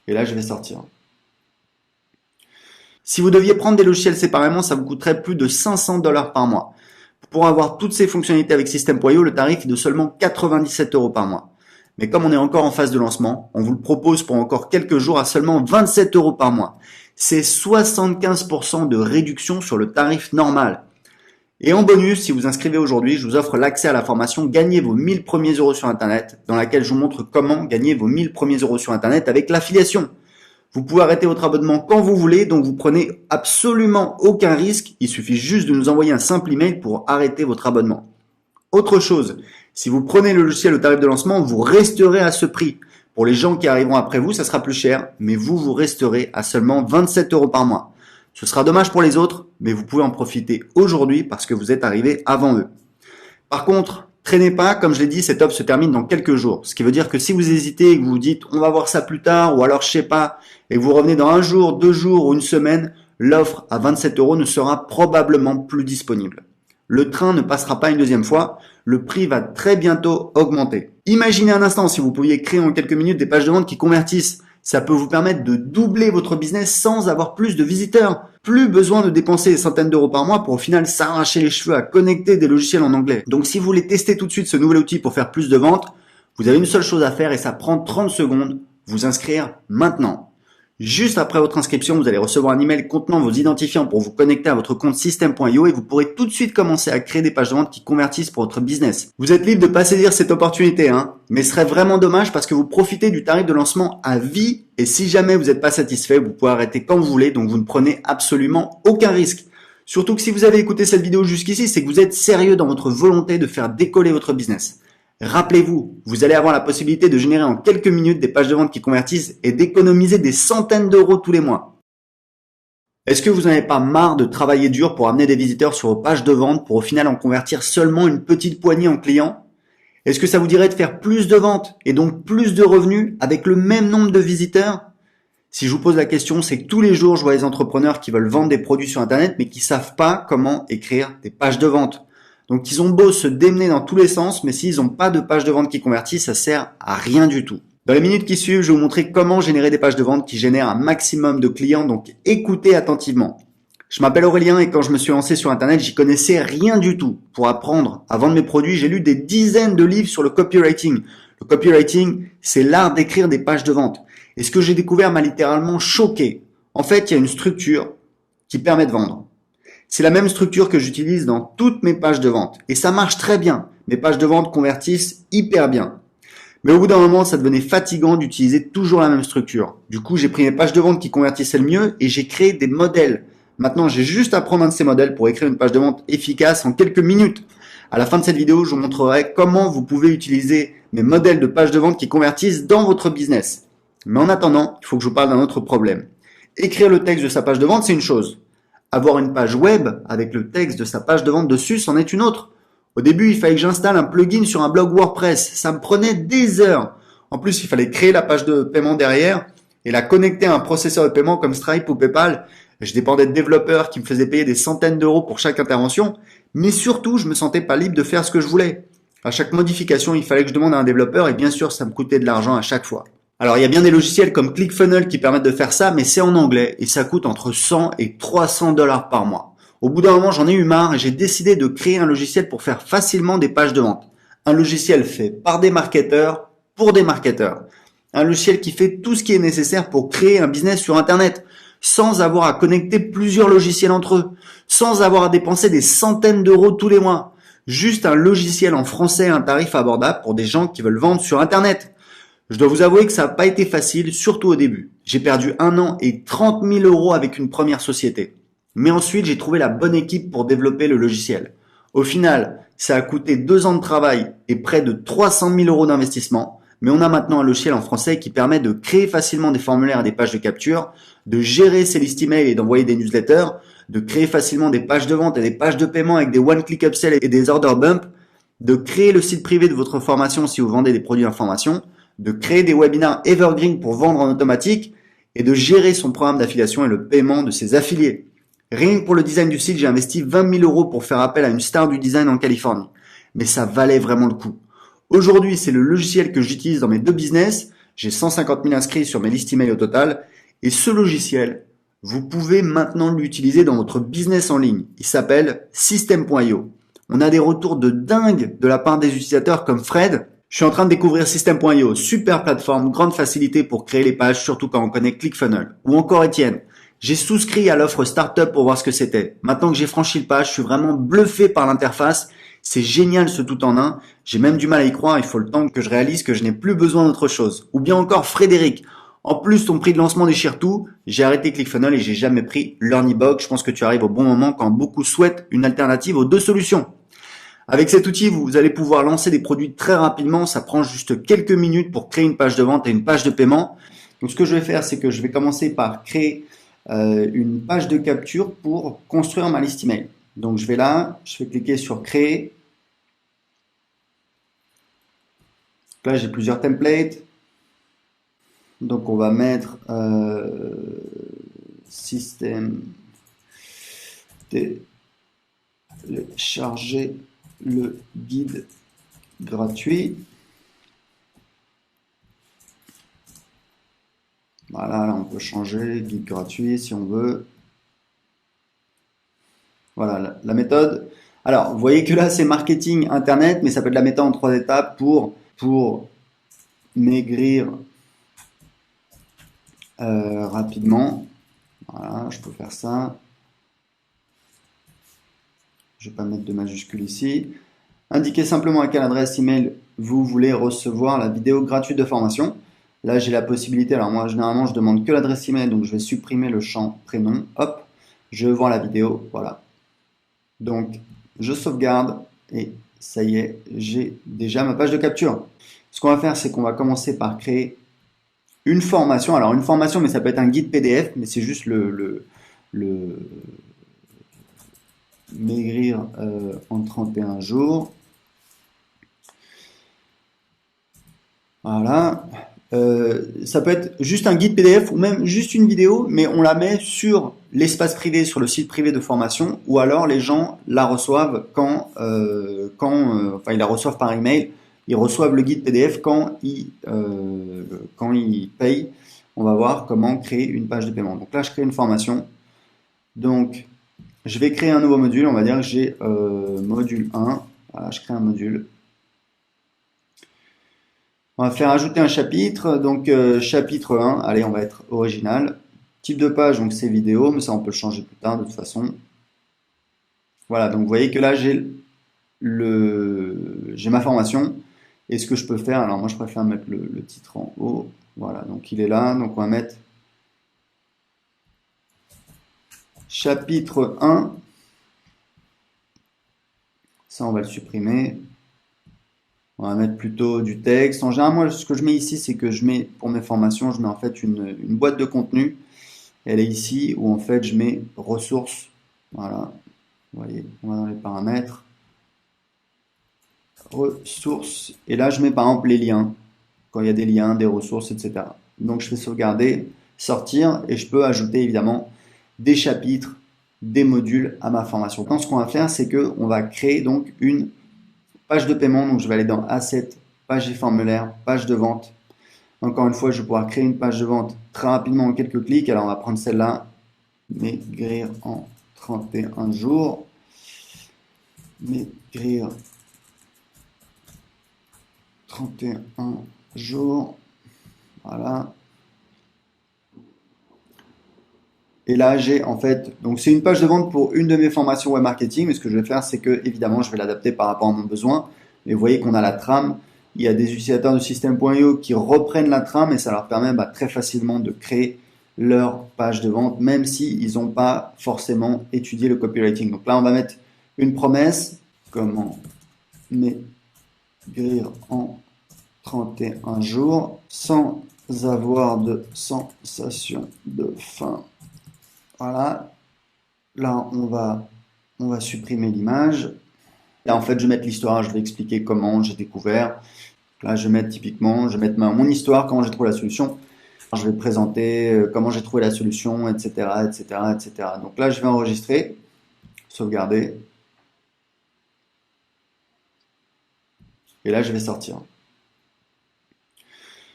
Et là, je vais sortir. Si vous deviez prendre des logiciels séparément, ça vous coûterait plus de 500 $ par mois. Pour avoir toutes ces fonctionnalités avec System.io, le tarif est de seulement 97 € par mois. Mais comme on est encore en phase de lancement, on vous le propose pour encore quelques jours à seulement 27 € par mois. C'est 75% de réduction sur le tarif normal. Et en bonus, si vous inscrivez aujourd'hui, je vous offre l'accès à la formation Gagner vos 1000 premiers euros sur Internet, dans laquelle je vous montre comment gagner vos 1000 premiers euros sur Internet avec l'affiliation. Vous pouvez arrêter votre abonnement quand vous voulez, donc vous prenez absolument aucun risque. Il suffit juste de nous envoyer un simple email pour arrêter votre abonnement. Autre chose, si vous prenez le logiciel au tarif de lancement, vous resterez à ce prix. Pour les gens qui arriveront après vous, ça sera plus cher, mais vous resterez à seulement 27 € par mois. Ce sera dommage pour les autres, mais vous pouvez en profiter aujourd'hui parce que vous êtes arrivé avant eux. Par contre, traînez pas, comme je l'ai dit, cette offre se termine dans quelques jours. Ce qui veut dire que si vous hésitez et que vous vous dites on va voir ça plus tard, ou alors je sais pas, et que vous revenez dans un jour, 2 jours ou une semaine, l'offre à 27 € ne sera probablement plus disponible. Le train ne passera pas une deuxième fois, le prix va très bientôt augmenter. Imaginez un instant si vous pouviez créer en quelques minutes des pages de vente qui convertissent. Ça peut vous permettre de doubler votre business sans avoir plus de visiteurs. Plus besoin de dépenser des centaines d'euros par mois pour au final s'arracher les cheveux à connecter des logiciels en anglais. Donc si vous voulez tester tout de suite ce nouvel outil pour faire plus de ventes, vous avez une seule chose à faire et ça prend 30 secondes, vous inscrire maintenant. Juste après votre inscription, vous allez recevoir un email contenant vos identifiants pour vous connecter à votre compte System.io et vous pourrez tout de suite commencer à créer des pages de vente qui convertissent pour votre business. Vous êtes libre de pas saisir cette opportunité, mais ce serait vraiment dommage parce que vous profitez du tarif de lancement à vie et si jamais vous n'êtes pas satisfait, vous pouvez arrêter quand vous voulez, donc vous ne prenez absolument aucun risque. Surtout que si vous avez écouté cette vidéo jusqu'ici, c'est que vous êtes sérieux dans votre volonté de faire décoller votre business. Rappelez-vous, vous allez avoir la possibilité de générer en quelques minutes des pages de vente qui convertissent et d'économiser des centaines d'euros tous les mois. Est-ce que vous n'avez pas marre de travailler dur pour amener des visiteurs sur vos pages de vente pour au final en convertir seulement une petite poignée en clients? Est-ce que ça vous dirait de faire plus de ventes et donc plus de revenus avec le même nombre de visiteurs? Si je vous pose la question, c'est que tous les jours, je vois des entrepreneurs qui veulent vendre des produits sur Internet mais qui savent pas comment écrire des pages de vente. Donc, ils ont beau se démener dans tous les sens, mais s'ils n'ont pas de page de vente qui convertit, ça sert à rien du tout. Dans les minutes qui suivent, je vais vous montrer comment générer des pages de vente qui génèrent un maximum de clients, donc écoutez attentivement. Je m'appelle Aurélien et quand je me suis lancé sur Internet, j'y connaissais rien du tout. Pour apprendre à vendre mes produits, j'ai lu des dizaines de livres sur le copywriting. Le copywriting, c'est l'art d'écrire des pages de vente. Et ce que j'ai découvert m'a littéralement choqué. En fait, il y a une structure qui permet de vendre. C'est la même structure que j'utilise dans toutes mes pages de vente. Et ça marche très bien. Mes pages de vente convertissent hyper bien. Mais au bout d'un moment, ça devenait fatigant d'utiliser toujours la même structure. Du coup, j'ai pris mes pages de vente qui convertissaient le mieux et j'ai créé des modèles. Maintenant, j'ai juste à prendre un de ces modèles pour écrire une page de vente efficace en quelques minutes. À la fin de cette vidéo, je vous montrerai comment vous pouvez utiliser mes modèles de pages de vente qui convertissent dans votre business. Mais en attendant, il faut que je vous parle d'un autre problème. Écrire le texte de sa page de vente, c'est une chose. Avoir une page web avec le texte de sa page de vente dessus, c'en est une autre. Au début, il fallait que j'installe un plugin sur un blog WordPress. Ça me prenait des heures. En plus, il fallait créer la page de paiement derrière et la connecter à un processeur de paiement comme Stripe ou PayPal. Je dépendais de développeurs qui me faisaient payer des centaines d'euros pour chaque intervention. Mais surtout, je me sentais pas libre de faire ce que je voulais. À chaque modification, il fallait que je demande à un développeur et bien sûr, ça me coûtait de l'argent à chaque fois. Alors, il y a bien des logiciels comme ClickFunnels qui permettent de faire ça, mais c'est en anglais et ça coûte entre 100 et 300 dollars par mois. Au bout d'un moment, j'en ai eu marre et j'ai décidé de créer un logiciel pour faire facilement des pages de vente. Un logiciel fait par des marketeurs pour des marketeurs. Un logiciel qui fait tout ce qui est nécessaire pour créer un business sur Internet, sans avoir à connecter plusieurs logiciels entre eux, sans avoir à dépenser des centaines d'euros tous les mois. Juste un logiciel en français à un tarif abordable pour des gens qui veulent vendre sur Internet. Je dois vous avouer que ça n'a pas été facile, surtout au début. J'ai perdu 1 an et 30 000 euros avec une première société. Mais ensuite, j'ai trouvé la bonne équipe pour développer le logiciel. Au final, ça a coûté 2 ans de travail et près de 300 000 euros d'investissement. Mais on a maintenant un logiciel en français qui permet de créer facilement des formulaires et des pages de capture, de gérer ses listes email et d'envoyer des newsletters, de créer facilement des pages de vente et des pages de paiement avec des one-click upsell et des order bump, de créer le site privé de votre formation si vous vendez des produits d'information, de créer des webinars evergreen pour vendre en automatique et de gérer son programme d'affiliation et le paiement de ses affiliés. Rien que pour le design du site, j'ai investi 20 000 euros pour faire appel à une star du design en Californie. Mais ça valait vraiment le coup. Aujourd'hui, c'est le logiciel que j'utilise dans mes 2 business. J'ai 150 000 inscrits sur mes listes email au total. Et ce logiciel, vous pouvez maintenant l'utiliser dans votre business en ligne. Il s'appelle System.io. On a des retours de dingue de la part des utilisateurs comme Fred. Je suis en train de découvrir System.io, super plateforme, grande facilité pour créer les pages, surtout quand on connaît ClickFunnels. Ou encore Étienne. J'ai souscrit à l'offre Startup pour voir ce que c'était. Maintenant que j'ai franchi le pas, je suis vraiment bluffé par l'interface. C'est génial ce tout en un. J'ai même du mal à y croire. Il faut le temps que je réalise que je n'ai plus besoin d'autre chose. Ou bien encore Frédéric. En plus, ton prix de lancement déchire tout. J'ai arrêté ClickFunnels et j'ai jamais pris LearnyBox. Je pense que tu arrives au bon moment quand beaucoup souhaitent une alternative aux 2 solutions. Avec cet outil, vous allez pouvoir lancer des produits très rapidement. Ça prend juste quelques minutes pour créer une page de vente et une page de paiement. Donc, ce que je vais faire, c'est que je vais commencer par créer une page de capture pour construire ma liste email. Donc je vais là, je vais cliquer sur créer. Là j'ai plusieurs templates. Donc on va mettre système télécharger le guide gratuit. Voilà, là on peut changer, guide gratuit si on veut. Voilà, la méthode. Alors, vous voyez que là, c'est marketing internet, mais ça peut être la méthode en 3 étapes pour maigrir rapidement. Voilà, je peux faire ça. Je ne vais pas mettre de majuscule ici. Indiquez simplement à quelle adresse email vous voulez recevoir la vidéo gratuite de formation. Là, j'ai la possibilité. Alors moi, généralement, je demande que l'adresse email, donc je vais supprimer le champ prénom. Hop, je vois la vidéo. Voilà. Donc, je sauvegarde et ça y est, j'ai déjà ma page de capture. Ce qu'on va faire, c'est qu'on va commencer par créer une formation. Alors, une formation, mais ça peut être un guide PDF, mais c'est juste le maigrir en 31 jours. Voilà. Ça peut être juste un guide PDF ou même juste une vidéo, mais on la met sur l'espace privé, sur le site privé de formation, ou alors les gens la reçoivent enfin ils la reçoivent par email, ils reçoivent le guide PDF quand ils payent. On va voir comment créer une page de paiement. Donc là, je crée une formation. Donc je vais créer un nouveau module. On va dire que j'ai module 1. Voilà, je crée un module. On va faire ajouter un chapitre. Donc, chapitre 1. Allez, on va être original. Type de page, donc c'est vidéo, mais ça, on peut le changer plus tard de toute façon. Voilà, donc vous voyez que là, j'ai ma formation. Et ce que je peux faire, alors moi, je préfère mettre le titre en haut. Voilà, donc il est là. Donc, on va mettre chapitre 1. Ça, on va le supprimer. On va mettre plutôt du texte. En général, moi, ce que je mets ici, c'est que je mets, pour mes formations, je mets en fait une boîte de contenu. Elle est ici, où en fait, je mets ressources. Voilà. Vous voyez, on va dans les paramètres. Ressources. Et là, je mets par exemple les liens. Quand il y a des liens, des ressources, etc. Donc, je fais sauvegarder, sortir, et je peux ajouter évidemment des chapitres, des modules à ma formation. Donc, ce qu'on va faire, c'est que on va créer donc une page de paiement. Donc, je vais aller dans Assets, page et formulaire, page de vente. Encore une fois, je vais pouvoir créer une page de vente très rapidement en quelques clics. Alors, on va prendre celle-là, maigrir en 31 jours. Maigrir 31 jours. Voilà. Et là, j'ai en fait, donc c'est une page de vente pour une de mes formations web marketing. Mais ce que je vais faire, c'est que évidemment, je vais l'adapter par rapport à mon besoin. Et vous voyez qu'on a la trame. Il y a des utilisateurs de System.io qui reprennent la trame et ça leur permet très facilement de créer leur page de vente, même s'ils n'ont pas forcément étudié le copywriting. Donc là, on va mettre une promesse. Comment maigrir en 31 jours sans avoir de sensation de faim. Voilà. Là, on va supprimer l'image. Là, en fait, je vais mettre l'histoire. Je vais expliquer comment j'ai découvert. Là, je vais mettre typiquement, je vais mettre mon histoire, comment j'ai trouvé la solution. Je vais présenter comment j'ai trouvé la solution, etc., etc., etc. Donc là, je vais enregistrer, sauvegarder. Et là, je vais sortir.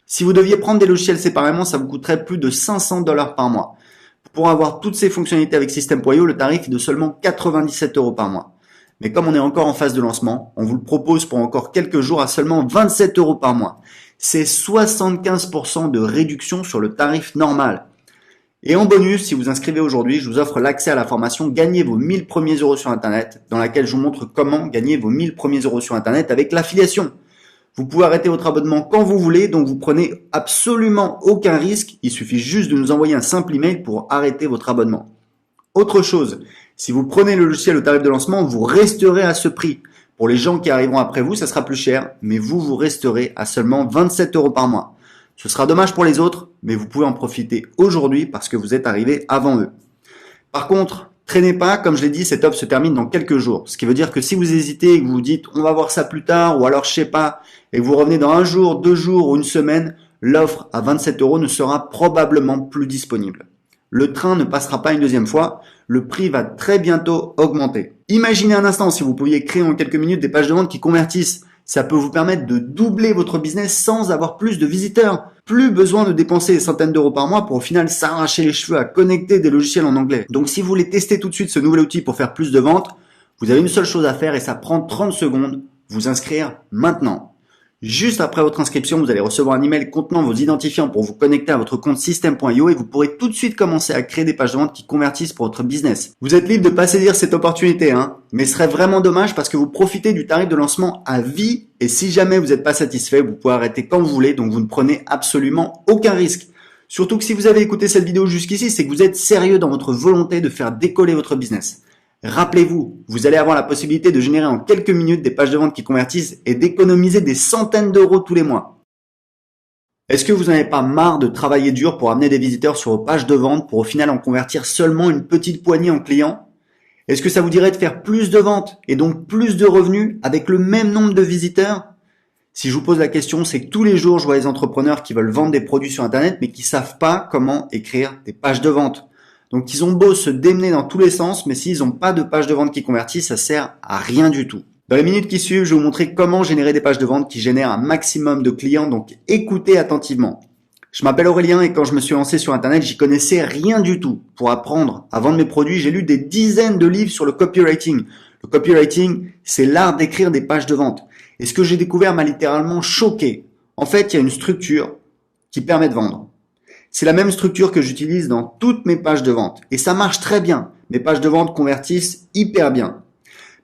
Si vous deviez prendre des logiciels séparément, ça vous coûterait plus de 500 $ par mois. Pour avoir toutes ces fonctionnalités avec System.io, le tarif est de seulement 97 € par mois. Mais comme on est encore en phase de lancement, on vous le propose pour encore quelques jours à seulement 27 € par mois. C'est 75% de réduction sur le tarif normal. Et en bonus, si vous inscrivez aujourd'hui, je vous offre l'accès à la formation Gagnez vos 1000 premiers euros sur Internet, dans laquelle je vous montre comment gagner vos 1000 premiers euros sur Internet avec l'affiliation. Vous pouvez arrêter votre abonnement quand vous voulez, donc vous prenez absolument aucun risque. Il suffit juste de nous envoyer un simple email pour arrêter votre abonnement. Autre chose, si vous prenez le logiciel au tarif de lancement, vous resterez à ce prix. Pour les gens qui arriveront après vous, ça sera plus cher, mais vous resterez à seulement 27 € par mois. Ce sera dommage pour les autres, mais vous pouvez en profiter aujourd'hui parce que vous êtes arrivé avant eux. Par contre, traînez pas, comme je l'ai dit, cette offre se termine dans quelques jours. Ce qui veut dire que si vous hésitez et que vous vous dites on va voir ça plus tard, ou alors je sais pas, et que vous revenez dans un jour, 2 jours ou une semaine, l'offre à 27 € ne sera probablement plus disponible. Le train ne passera pas une deuxième fois, le prix va très bientôt augmenter. Imaginez un instant si vous pouviez créer en quelques minutes des pages de vente qui convertissent. Ça peut vous permettre de doubler votre business sans avoir plus de visiteurs. Plus besoin de dépenser des centaines d'euros par mois pour au final s'arracher les cheveux à connecter des logiciels en anglais. Donc si vous voulez tester tout de suite ce nouvel outil pour faire plus de ventes, vous avez une seule chose à faire et ça prend 30 secondes, vous inscrire maintenant. Juste après votre inscription, vous allez recevoir un email contenant vos identifiants pour vous connecter à votre compte System.io et vous pourrez tout de suite commencer à créer des pages de vente qui convertissent pour votre business. Vous êtes libre de pas saisir cette opportunité, mais ce serait vraiment dommage parce que vous profitez du tarif de lancement à vie et si jamais vous n'êtes pas satisfait, vous pouvez arrêter quand vous voulez, donc vous ne prenez absolument aucun risque. Surtout que si vous avez écouté cette vidéo jusqu'ici, c'est que vous êtes sérieux dans votre volonté de faire décoller votre business. Rappelez-vous, vous allez avoir la possibilité de générer en quelques minutes des pages de vente qui convertissent et d'économiser des centaines d'euros tous les mois. Est-ce que vous n'avez pas marre de travailler dur pour amener des visiteurs sur vos pages de vente pour au final en convertir seulement une petite poignée en clients? Est-ce que ça vous dirait de faire plus de ventes et donc plus de revenus avec le même nombre de visiteurs? Si je vous pose la question, c'est que tous les jours, je vois des entrepreneurs qui veulent vendre des produits sur Internet mais qui savent pas comment écrire des pages de vente. Donc, ils ont beau se démener dans tous les sens, mais s'ils n'ont pas de page de vente qui convertit, ça sert à rien du tout. Dans les minutes qui suivent, je vais vous montrer comment générer des pages de vente qui génèrent un maximum de clients, donc écoutez attentivement. Je m'appelle Aurélien et quand je me suis lancé sur Internet, j'y connaissais rien du tout. Pour apprendre à vendre mes produits, j'ai lu des dizaines de livres sur le copywriting. Le copywriting, c'est l'art d'écrire des pages de vente. Et ce que j'ai découvert m'a littéralement choqué. En fait, il y a une structure qui permet de vendre. C'est la même structure que j'utilise dans toutes mes pages de vente. Et ça marche très bien. Mes pages de vente convertissent hyper bien.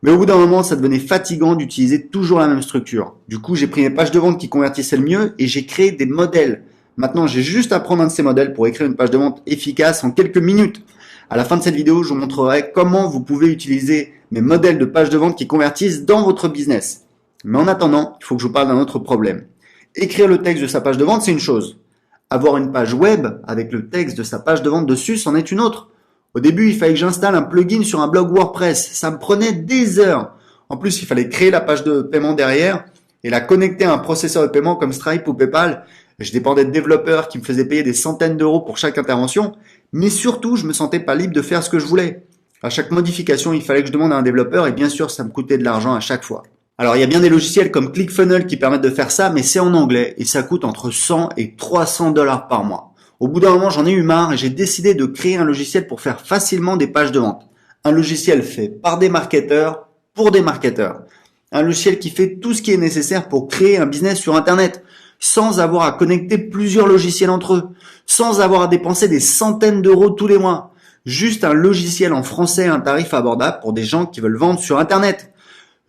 Mais au bout d'un moment, ça devenait fatigant d'utiliser toujours la même structure. Du coup, j'ai pris mes pages de vente qui convertissaient le mieux et j'ai créé des modèles. Maintenant, j'ai juste à prendre un de ces modèles pour écrire une page de vente efficace en quelques minutes. À la fin de cette vidéo, je vous montrerai comment vous pouvez utiliser mes modèles de pages de vente qui convertissent dans votre business. Mais en attendant, il faut que je vous parle d'un autre problème. Écrire le texte de sa page de vente, c'est une chose. Avoir une page web avec le texte de sa page de vente dessus, c'en est une autre. Au début, il fallait que j'installe un plugin sur un blog WordPress. Ça me prenait des heures. En plus, il fallait créer la page de paiement derrière et la connecter à un processeur de paiement comme Stripe ou PayPal. Je dépendais de développeurs qui me faisaient payer des centaines d'euros pour chaque intervention. Mais surtout, je me sentais pas libre de faire ce que je voulais. À chaque modification, il fallait que je demande à un développeur et bien sûr, ça me coûtait de l'argent à chaque fois. Alors, il y a bien des logiciels comme ClickFunnels qui permettent de faire ça, mais c'est en anglais et ça coûte entre 100 et 300 dollars par mois. Au bout d'un moment, j'en ai eu marre et j'ai décidé de créer un logiciel pour faire facilement des pages de vente. Un logiciel fait par des marketeurs pour des marketeurs. Un logiciel qui fait tout ce qui est nécessaire pour créer un business sur Internet, sans avoir à connecter plusieurs logiciels entre eux, sans avoir à dépenser des centaines d'euros tous les mois. Juste un logiciel en français à un tarif abordable pour des gens qui veulent vendre sur Internet.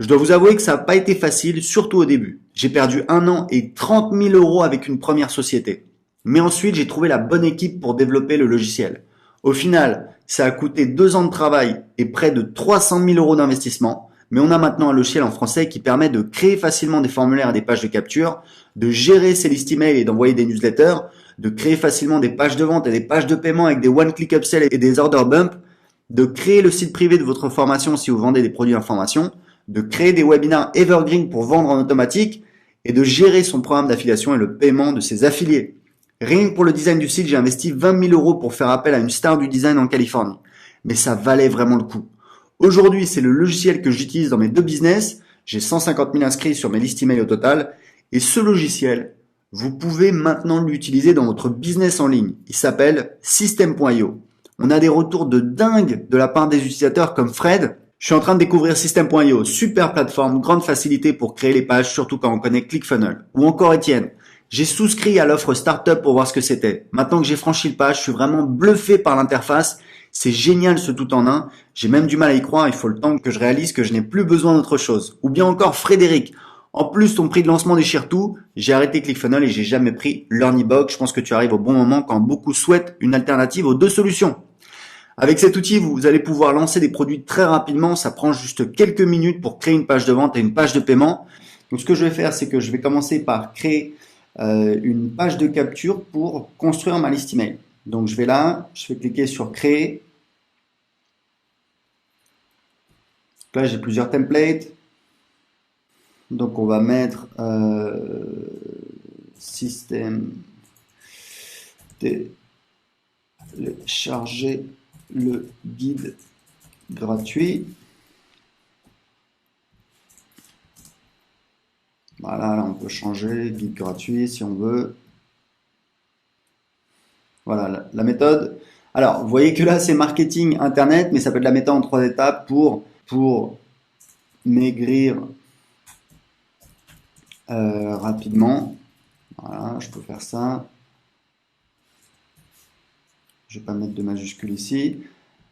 Je dois vous avouer que ça n'a pas été facile, surtout au début. J'ai perdu 1 an et 30 000 euros avec une première société. Mais ensuite, j'ai trouvé la bonne équipe pour développer le logiciel. Au final, ça a coûté 2 ans de travail et près de 300 000 euros d'investissement. Mais on a maintenant un logiciel en français qui permet de créer facilement des formulaires et des pages de capture, de gérer ses listes email et d'envoyer des newsletters, de créer facilement des pages de vente et des pages de paiement avec des one-click upsell et des order bump, de créer le site privé de votre formation si vous vendez des produits d'information, de créer des webinars evergreen pour vendre en automatique et de gérer son programme d'affiliation et le paiement de ses affiliés. Rien que pour le design du site, j'ai investi 20 000 euros pour faire appel à une star du design en Californie. Mais ça valait vraiment le coup. Aujourd'hui, c'est le logiciel que j'utilise dans mes 2 business. J'ai 150 000 inscrits sur mes listes email au total. Et ce logiciel, vous pouvez maintenant l'utiliser dans votre business en ligne. Il s'appelle System.io. On a des retours de dingue de la part des utilisateurs comme Fred. Je suis en train de découvrir System.io, super plateforme, grande facilité pour créer les pages, surtout quand on connaît ClickFunnels. Ou encore Étienne. J'ai souscrit à l'offre Startup pour voir ce que c'était. Maintenant que j'ai franchi le pas, je suis vraiment bluffé par l'interface. C'est génial ce tout en un. J'ai même du mal à y croire. Il faut le temps que je réalise que je n'ai plus besoin d'autre chose. Ou bien encore Frédéric. En plus, ton prix de lancement déchire tout. J'ai arrêté ClickFunnels et j'ai jamais pris LearnyBox. Je pense que tu arrives au bon moment quand beaucoup souhaitent une alternative aux 2 solutions. Avec cet outil, vous allez pouvoir lancer des produits très rapidement. Ça prend juste quelques minutes pour créer une page de vente et une page de paiement. Donc, ce que je vais faire, c'est que je vais commencer par créer une page de capture pour construire ma liste email. Donc je vais là, je vais cliquer sur créer. Là j'ai plusieurs templates. Donc on va mettre système télécharger le guide gratuit. Voilà, là on peut changer, guide gratuit si on veut. Voilà la méthode. Alors, vous voyez que là c'est marketing internet, mais ça peut être la méthode en 3 étapes pour maigrir rapidement. Voilà, je peux faire ça. Je ne vais pas mettre de majuscule ici.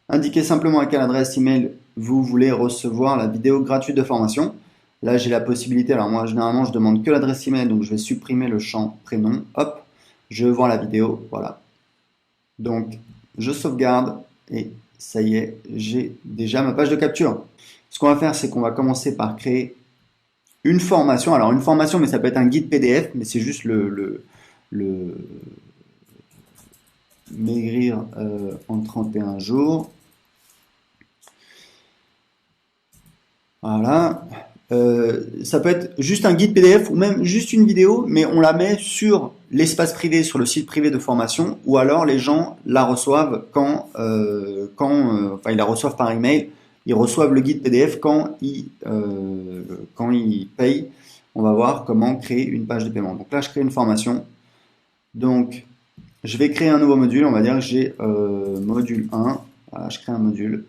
Indiquez simplement à quelle adresse email vous voulez recevoir la vidéo gratuite de formation. Là, j'ai la possibilité. Alors moi, généralement, je demande que l'adresse email, donc je vais supprimer le champ prénom. Hop, je vois la vidéo. Voilà. Donc, je sauvegarde et ça y est, j'ai déjà ma page de capture. Ce qu'on va faire, c'est qu'on va commencer par créer une formation. Alors, une formation, mais ça peut être un guide PDF, mais c'est juste le maigrir en 31 jours. Voilà. Ça peut être juste un guide PDF ou même juste une vidéo, mais on la met sur l'espace privé, sur le site privé de formation, ou alors les gens la reçoivent quand ils la reçoivent par email. Ils reçoivent le guide PDF quand ils payent. On va voir comment créer une page de paiement. Donc là, je crée une formation. Donc, Je vais créer un nouveau module. On va dire que j'ai module 1. Voilà, je crée un module.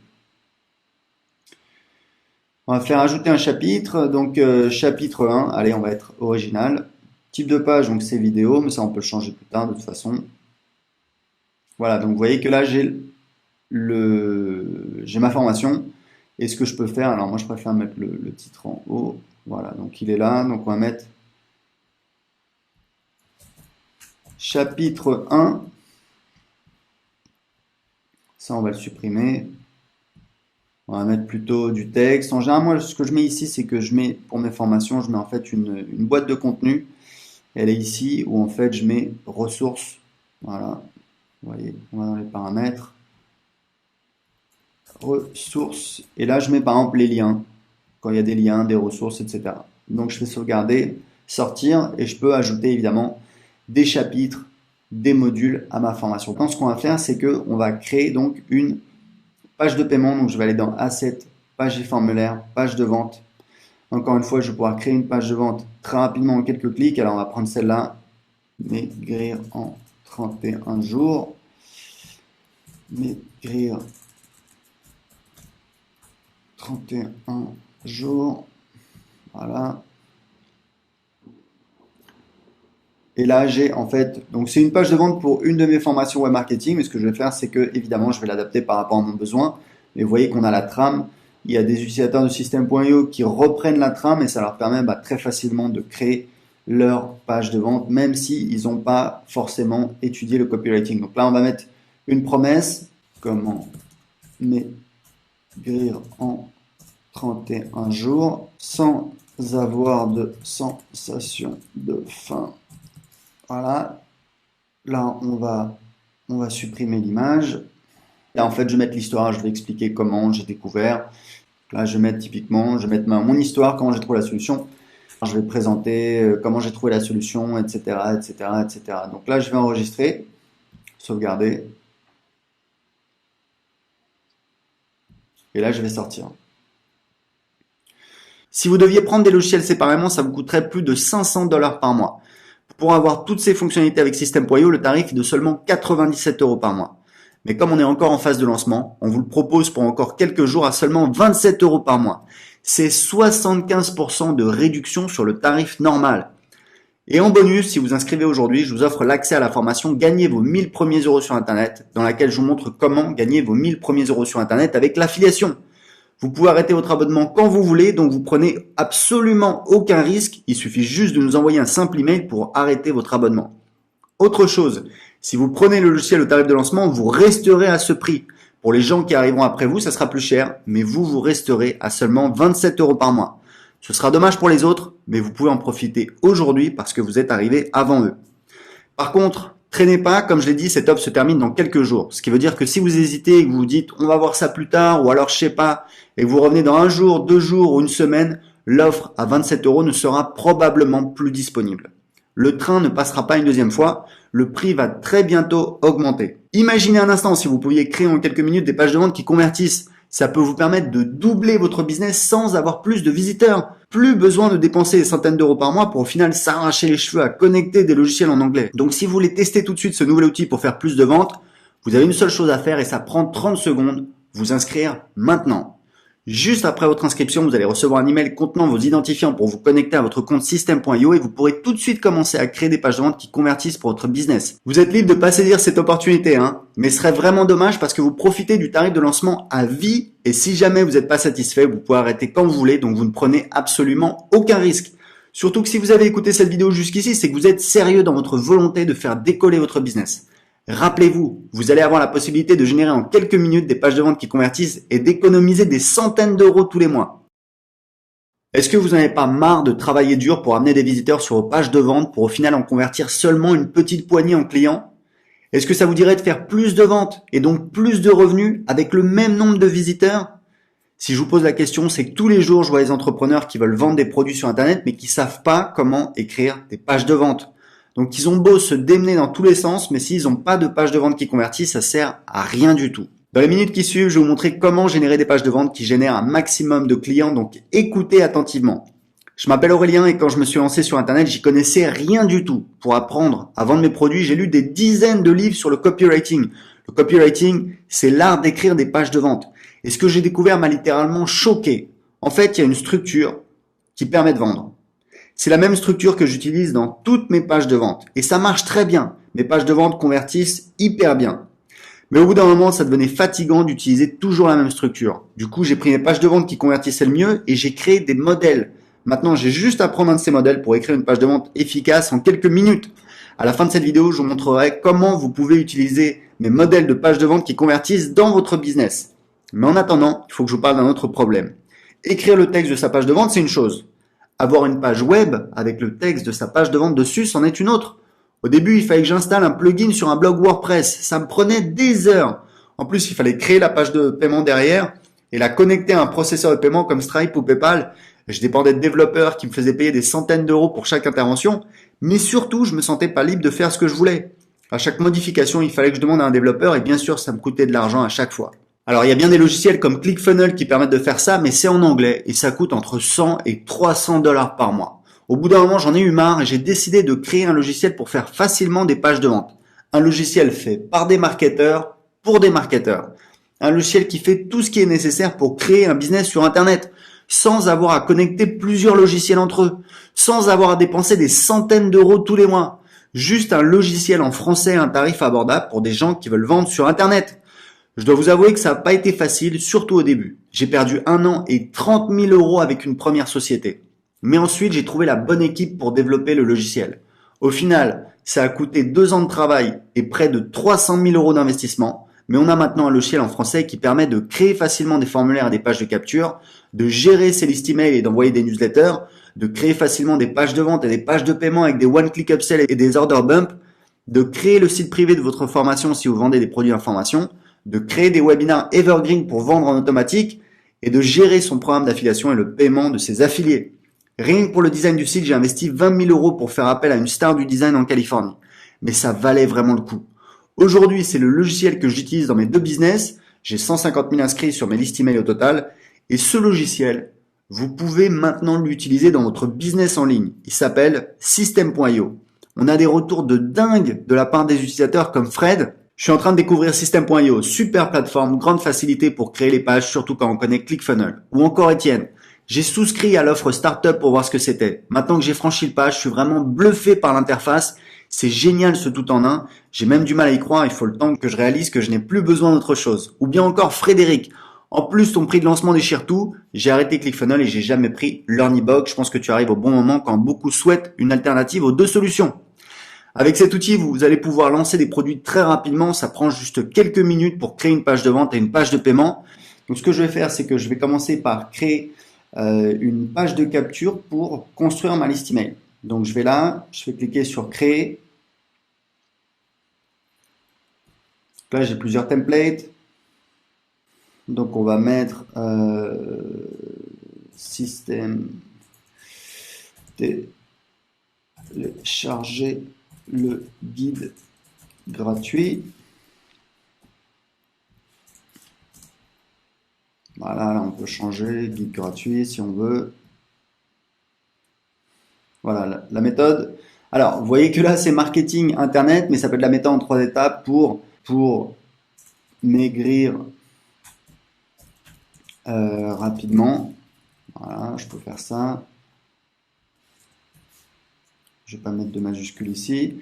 On va faire ajouter un chapitre. Donc, chapitre 1. Allez, on va être original. Type de page, donc c'est vidéo, mais ça, on peut le changer plus tard de toute façon. Voilà, donc vous voyez que là, j'ai ma formation. Et ce que je peux faire, alors moi, je préfère mettre le titre en haut. Voilà, donc il est là. Donc, on va mettre chapitre 1. Ça, on va le supprimer. On va mettre plutôt du texte. En général, moi, ce que je mets ici, c'est que je mets, pour mes formations, je mets en fait une boîte de contenu. Elle est ici, où en fait, je mets ressources. Voilà. Vous voyez, on va dans les paramètres. Ressources. Et là, je mets par exemple les liens. Quand il y a des liens, des ressources, etc. Donc, je fais sauvegarder, sortir, et je peux ajouter évidemment des chapitres, des modules à ma formation. Donc, ce qu'on va faire, c'est que on va créer donc une page de paiement. Donc, je vais aller dans Assets, page et formulaire, page de vente. Encore une fois, je vais pouvoir créer une page de vente très rapidement en quelques clics. Alors, on va prendre celle-là, maigrir en 31 jours. Maigrir 31 jours. Voilà. Et là, j'ai en fait, donc c'est une page de vente pour une de mes formations web marketing. Mais ce que je vais faire, c'est que évidemment, je vais l'adapter par rapport à mon besoin. Et vous voyez qu'on a la trame. Il y a des utilisateurs de System.io qui reprennent la trame et ça leur permet très facilement de créer leur page de vente, même s'ils n'ont pas forcément étudié le copywriting. Donc là, on va mettre une promesse. Comment maigrir en 31 jours sans avoir de sensation de faim. Voilà. Là, on va supprimer l'image. Là, en fait, je vais mettre l'histoire. Je vais expliquer comment j'ai découvert. Là, je vais mettre typiquement, je vais mettre mon histoire, comment j'ai trouvé la solution. Je vais présenter comment j'ai trouvé la solution, etc., etc., etc. Donc là, je vais enregistrer, sauvegarder. Et là, je vais sortir. Si vous deviez prendre des logiciels séparément, ça vous coûterait plus de 500 $ par mois. Pour avoir toutes ces fonctionnalités avec System.io, le tarif est de seulement 97 € par mois. Mais comme on est encore en phase de lancement, on vous le propose pour encore quelques jours à seulement 27 € par mois. C'est 75% de réduction sur le tarif normal. Et en bonus, si vous inscrivez aujourd'hui, je vous offre l'accès à la formation Gagnez vos 1000 premiers euros sur Internet, dans laquelle je vous montre comment gagner vos 1000 premiers euros sur Internet avec l'affiliation. Vous pouvez arrêter votre abonnement quand vous voulez, donc vous prenez absolument aucun risque. Il suffit juste de nous envoyer un simple email pour arrêter votre abonnement. Autre chose, si vous prenez le logiciel au tarif de lancement, vous resterez à ce prix. Pour les gens qui arriveront après vous, ça sera plus cher, mais vous resterez à seulement 27 € par mois. Ce sera dommage pour les autres, mais vous pouvez en profiter aujourd'hui parce que vous êtes arrivé avant eux. Par contre, traînez pas, comme je l'ai dit, cette offre se termine dans quelques jours. Ce qui veut dire que si vous hésitez et que vous vous dites on va voir ça plus tard, ou alors je sais pas, et que vous revenez dans un jour, 2 jours ou une semaine, l'offre à 27 € ne sera probablement plus disponible. Le train ne passera pas une deuxième fois, le prix va très bientôt augmenter. Imaginez un instant si vous pouviez créer en quelques minutes des pages de vente qui convertissent. Ça peut vous permettre de doubler votre business sans avoir plus de visiteurs. Plus besoin de dépenser des centaines d'euros par mois pour au final s'arracher les cheveux à connecter des logiciels en anglais. Donc si vous voulez tester tout de suite ce nouvel outil pour faire plus de ventes, vous avez une seule chose à faire et ça prend 30 secondes, vous inscrire maintenant. Juste après votre inscription, vous allez recevoir un email contenant vos identifiants pour vous connecter à votre compte System.io et vous pourrez tout de suite commencer à créer des pages de vente qui convertissent pour votre business. Vous êtes libre de pas saisir cette opportunité, mais ce serait vraiment dommage parce que vous profitez du tarif de lancement à vie et si jamais vous n'êtes pas satisfait, vous pouvez arrêter quand vous voulez, donc vous ne prenez absolument aucun risque. Surtout que si vous avez écouté cette vidéo jusqu'ici, c'est que vous êtes sérieux dans votre volonté de faire décoller votre business. Rappelez-vous, vous allez avoir la possibilité de générer en quelques minutes des pages de vente qui convertissent et d'économiser des centaines d'euros tous les mois. Est-ce que vous n'avez pas marre de travailler dur pour amener des visiteurs sur vos pages de vente pour au final en convertir seulement une petite poignée en clients? Est-ce que ça vous dirait de faire plus de ventes et donc plus de revenus avec le même nombre de visiteurs? Si je vous pose la question, c'est que tous les jours, je vois des entrepreneurs qui veulent vendre des produits sur Internet mais qui savent pas comment écrire des pages de vente. Donc, ils ont beau se démener dans tous les sens, mais s'ils n'ont pas de page de vente qui convertit, ça sert à rien du tout. Dans les minutes qui suivent, je vais vous montrer comment générer des pages de vente qui génèrent un maximum de clients, donc écoutez attentivement. Je m'appelle Aurélien et quand je me suis lancé sur Internet, j'y connaissais rien du tout. Pour apprendre à vendre mes produits, j'ai lu des dizaines de livres sur le copywriting. Le copywriting, c'est l'art d'écrire des pages de vente. Et ce que j'ai découvert m'a littéralement choqué. En fait, il y a une structure qui permet de vendre. C'est la même structure que j'utilise dans toutes mes pages de vente. Et ça marche très bien. Mes pages de vente convertissent hyper bien. Mais au bout d'un moment, ça devenait fatigant d'utiliser toujours la même structure. Du coup, j'ai pris mes pages de vente qui convertissaient le mieux et j'ai créé des modèles. Maintenant, j'ai juste à prendre un de ces modèles pour écrire une page de vente efficace en quelques minutes. À la fin de cette vidéo, je vous montrerai comment vous pouvez utiliser mes modèles de pages de vente qui convertissent dans votre business. Mais en attendant, il faut que je vous parle d'un autre problème. Écrire le texte de sa page de vente, c'est une chose. Avoir une page web avec le texte de sa page de vente dessus, c'en est une autre. Au début, il fallait que j'installe un plugin sur un blog WordPress. Ça me prenait des heures. En plus, il fallait créer la page de paiement derrière et la connecter à un processeur de paiement comme Stripe ou PayPal. Je dépendais de développeurs qui me faisaient payer des centaines d'euros pour chaque intervention. Mais surtout, je me sentais pas libre de faire ce que je voulais. À chaque modification, il fallait que je demande à un développeur et bien sûr, ça me coûtait de l'argent à chaque fois. Alors, il y a bien des logiciels comme ClickFunnels qui permettent de faire ça, mais c'est en anglais et ça coûte entre 100 et 300 dollars par mois. Au bout d'un moment, j'en ai eu marre et j'ai décidé de créer un logiciel pour faire facilement des pages de vente. Un logiciel fait par des marketeurs pour des marketeurs. Un logiciel qui fait tout ce qui est nécessaire pour créer un business sur Internet, sans avoir à connecter plusieurs logiciels entre eux, sans avoir à dépenser des centaines d'euros tous les mois. Juste un logiciel en français à un tarif abordable pour des gens qui veulent vendre sur Internet. Je dois vous avouer que ça n'a pas été facile, surtout au début. J'ai perdu 1 an et 30 000 euros avec une première société. Mais ensuite, j'ai trouvé la bonne équipe pour développer le logiciel. Au final, ça a coûté 2 ans de travail et près de 300 000 euros d'investissement. Mais on a maintenant un logiciel en français qui permet de créer facilement des formulaires et des pages de capture, de gérer ses listes email et d'envoyer des newsletters, de créer facilement des pages de vente et des pages de paiement avec des one-click upsell et des order bump, de créer le site privé de votre formation si vous vendez des produits d'information, de créer des webinars evergreen pour vendre en automatique et de gérer son programme d'affiliation et le paiement de ses affiliés. Rien que pour le design du site, j'ai investi 20 000 euros pour faire appel à une star du design en Californie. Mais ça valait vraiment le coup. Aujourd'hui, c'est le logiciel que j'utilise dans mes 2 business. J'ai 150 000 inscrits sur mes listes email au total. Et ce logiciel, vous pouvez maintenant l'utiliser dans votre business en ligne. Il s'appelle System.io. On a des retours de dingue de la part des utilisateurs comme Fred. Je suis en train de découvrir System.io, super plateforme, grande facilité pour créer les pages, surtout quand on connaît ClickFunnels. Ou encore Étienne. J'ai souscrit à l'offre Startup pour voir ce que c'était. Maintenant que j'ai franchi le pas, je suis vraiment bluffé par l'interface. C'est génial ce tout en un. J'ai même du mal à y croire. Il faut le temps que je réalise que je n'ai plus besoin d'autre chose. Ou bien encore Frédéric. En plus, ton prix de lancement déchire tout. J'ai arrêté ClickFunnels et j'ai jamais pris LearnyBox. Je pense que tu arrives au bon moment quand beaucoup souhaitent une alternative aux 2 solutions. Avec cet outil, vous allez pouvoir lancer des produits très rapidement. Ça prend juste quelques minutes pour créer une page de vente et une page de paiement. Donc, ce que je vais faire, c'est que je vais commencer par créer une page de capture pour construire ma liste email. Donc je vais là, je vais cliquer sur créer. Là j'ai plusieurs templates. Donc on va mettre système télécharger le guide gratuit. Voilà, là on peut changer, guide gratuit si on veut. Voilà, la méthode. Alors, vous voyez que là, c'est marketing internet, mais ça peut être la méthode en 3 étapes pour maigrir rapidement. Voilà, je peux faire ça. Je ne vais pas mettre de majuscule ici.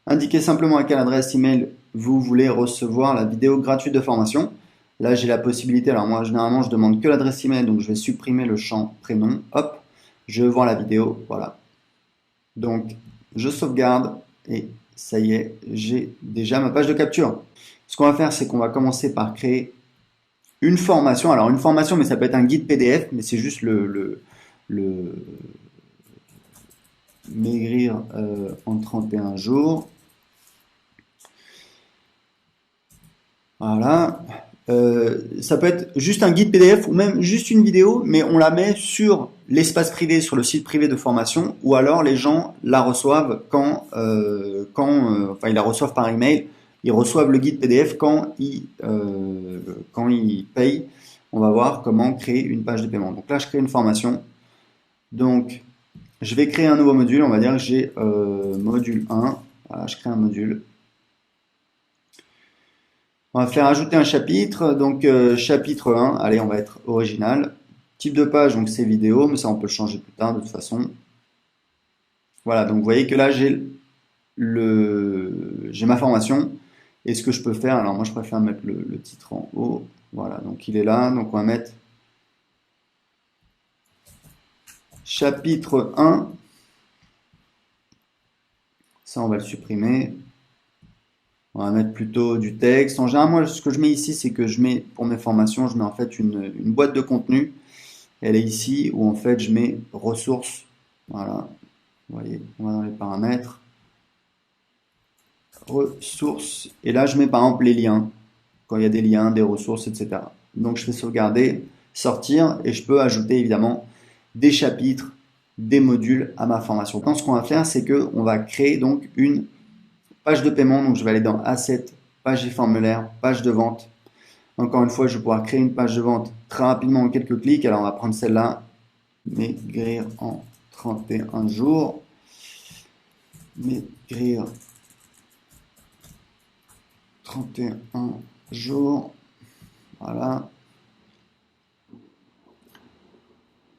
Indiquez simplement à quelle adresse email vous voulez recevoir la vidéo gratuite de formation. Là, j'ai la possibilité. Alors, moi, généralement, je demande que l'adresse email, donc je vais supprimer le champ prénom. Hop, je vois la vidéo. Voilà. Donc, je sauvegarde et ça y est, j'ai déjà ma page de capture. Ce qu'on va faire, c'est qu'on va commencer par créer une formation. Alors, une formation, mais ça peut être un guide PDF, mais c'est juste le maigrir en 31 jours. Voilà. Ça peut être juste un guide PDF ou même juste une vidéo, mais on la met sur l'espace privé, sur le site privé de formation, ou alors les gens la reçoivent quand ils la reçoivent par email. Ils reçoivent le guide PDF quand ils payent. On va voir comment créer une page de paiement. Donc là, je crée une formation. Donc, Je vais créer un nouveau module. On va dire que j'ai module 1. Voilà, je crée un module. On va faire ajouter un chapitre. Donc, chapitre 1. Allez, on va être original. Type de page, donc c'est vidéo, mais ça, on peut le changer plus tard de toute façon. Voilà, donc vous voyez que là, j'ai ma formation. Et ce que je peux faire, alors moi, je préfère mettre le titre en haut. Voilà, donc il est là. Donc, on va mettre chapitre 1. Ça, on va le supprimer. On va mettre plutôt du texte. En général, moi, ce que je mets ici, c'est que je mets, pour mes formations, je mets en fait une boîte de contenu. Elle est ici où en fait, je mets ressources. Voilà. Vous voyez, on va dans les paramètres. Ressources. Et là, je mets par exemple les liens. Quand il y a des liens, des ressources, etc. Donc, je fais sauvegarder, sortir et je peux ajouter évidemment des chapitres, des modules à ma formation. Donc, ce qu'on va faire, c'est qu'on va créer donc une page de paiement. Donc, je vais aller dans Assets, page et formulaire, page de vente. Encore une fois, je vais pouvoir créer une page de vente très rapidement en quelques clics. Alors, on va prendre celle-là, maigrir en 31 jours. Maigrir 31 jours. Voilà.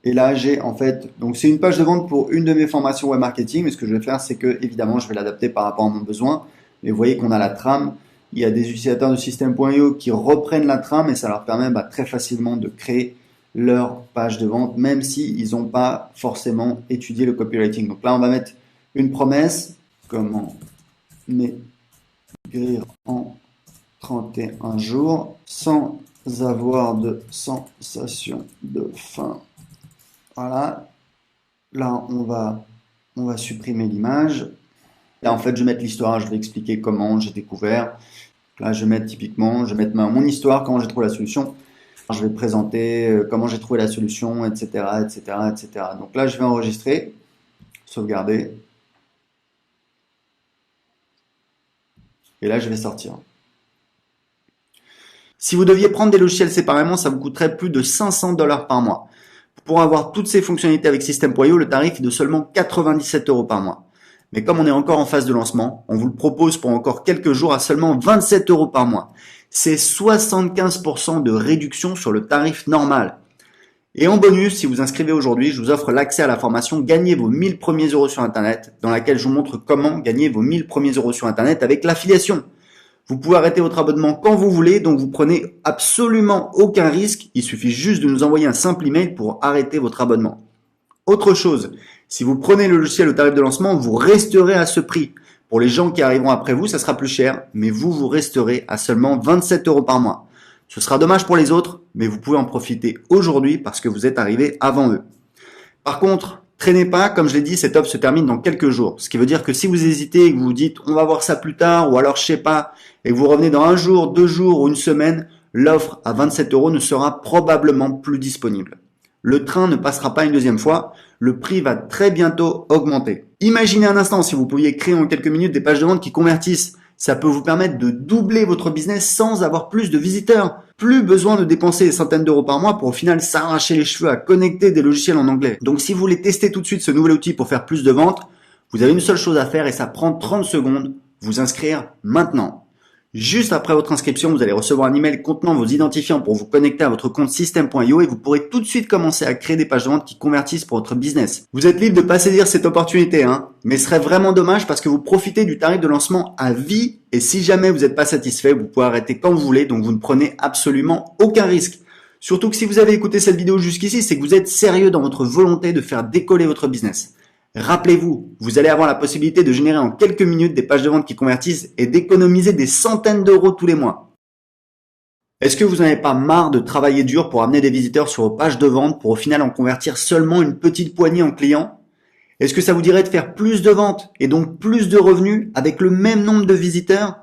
Et là, j'ai en fait, donc c'est une page de vente pour une de mes formations web marketing. Mais ce que je vais faire, c'est que évidemment, je vais l'adapter par rapport à mon besoin. Et vous voyez qu'on a la trame. Il y a des utilisateurs de System.io qui reprennent la trame et ça leur permet très facilement de créer leur page de vente, même s'ils n'ont pas forcément étudié le copywriting. Donc là, on va mettre une promesse. Comment maigrir en 31 jours sans avoir de sensation de faim. Voilà. Là, on va supprimer l'image. Là, en fait, je vais mettre l'histoire. Je vais expliquer comment j'ai découvert. Là, je vais mettre typiquement, je vais mettre mon histoire, comment j'ai trouvé la solution. Je vais présenter comment j'ai trouvé la solution, etc., etc., etc. Donc là, je vais enregistrer, sauvegarder. Et là, je vais sortir. Si vous deviez prendre des logiciels séparément, ça vous coûterait plus de 500 $ par mois. Pour avoir toutes ces fonctionnalités avec System.io, le tarif est de seulement 97 € par mois. Mais comme on est encore en phase de lancement, on vous le propose pour encore quelques jours à seulement 27 € par mois. C'est 75% de réduction sur le tarif normal. Et en bonus, si vous inscrivez aujourd'hui, je vous offre l'accès à la formation Gagner vos 1000 premiers euros sur Internet, dans laquelle je vous montre comment gagner vos 1000 premiers euros sur Internet avec l'affiliation. Vous pouvez arrêter votre abonnement quand vous voulez, donc vous prenez absolument aucun risque. Il suffit juste de nous envoyer un simple email pour arrêter votre abonnement. Autre chose, si vous prenez le logiciel au tarif de lancement, vous resterez à ce prix. Pour les gens qui arriveront après vous, ça sera plus cher, mais vous resterez à seulement 27 € par mois. Ce sera dommage pour les autres, mais vous pouvez en profiter aujourd'hui parce que vous êtes arrivé avant eux. Par contre, traînez pas, comme je l'ai dit, cette offre se termine dans quelques jours. Ce qui veut dire que si vous hésitez et que vous vous dites on va voir ça plus tard, ou alors je sais pas, et que vous revenez dans un jour, 2 jours ou une semaine, l'offre à 27 € ne sera probablement plus disponible. Le train ne passera pas une deuxième fois, le prix va très bientôt augmenter. Imaginez un instant si vous pouviez créer en quelques minutes des pages de vente qui convertissent. Ça peut vous permettre de doubler votre business sans avoir plus de visiteurs. Plus besoin de dépenser des centaines d'euros par mois pour au final s'arracher les cheveux à connecter des logiciels en anglais. Donc si vous voulez tester tout de suite ce nouvel outil pour faire plus de ventes, vous avez une seule chose à faire et ça prend 30 secondes, vous inscrire maintenant. Juste après votre inscription, vous allez recevoir un email contenant vos identifiants pour vous connecter à votre compte System.io et vous pourrez tout de suite commencer à créer des pages de vente qui convertissent pour votre business. Vous êtes libre de pas saisir cette opportunité, mais ce serait vraiment dommage parce que vous profitez du tarif de lancement à vie et si jamais vous n'êtes pas satisfait, vous pouvez arrêter quand vous voulez, donc vous ne prenez absolument aucun risque. Surtout que si vous avez écouté cette vidéo jusqu'ici, c'est que vous êtes sérieux dans votre volonté de faire décoller votre business. Rappelez-vous, vous allez avoir la possibilité de générer en quelques minutes des pages de vente qui convertissent et d'économiser des centaines d'euros tous les mois. Est-ce que vous n'en avez pas marre de travailler dur pour amener des visiteurs sur vos pages de vente pour au final en convertir seulement une petite poignée en clients? Est-ce que ça vous dirait de faire plus de ventes et donc plus de revenus avec le même nombre de visiteurs?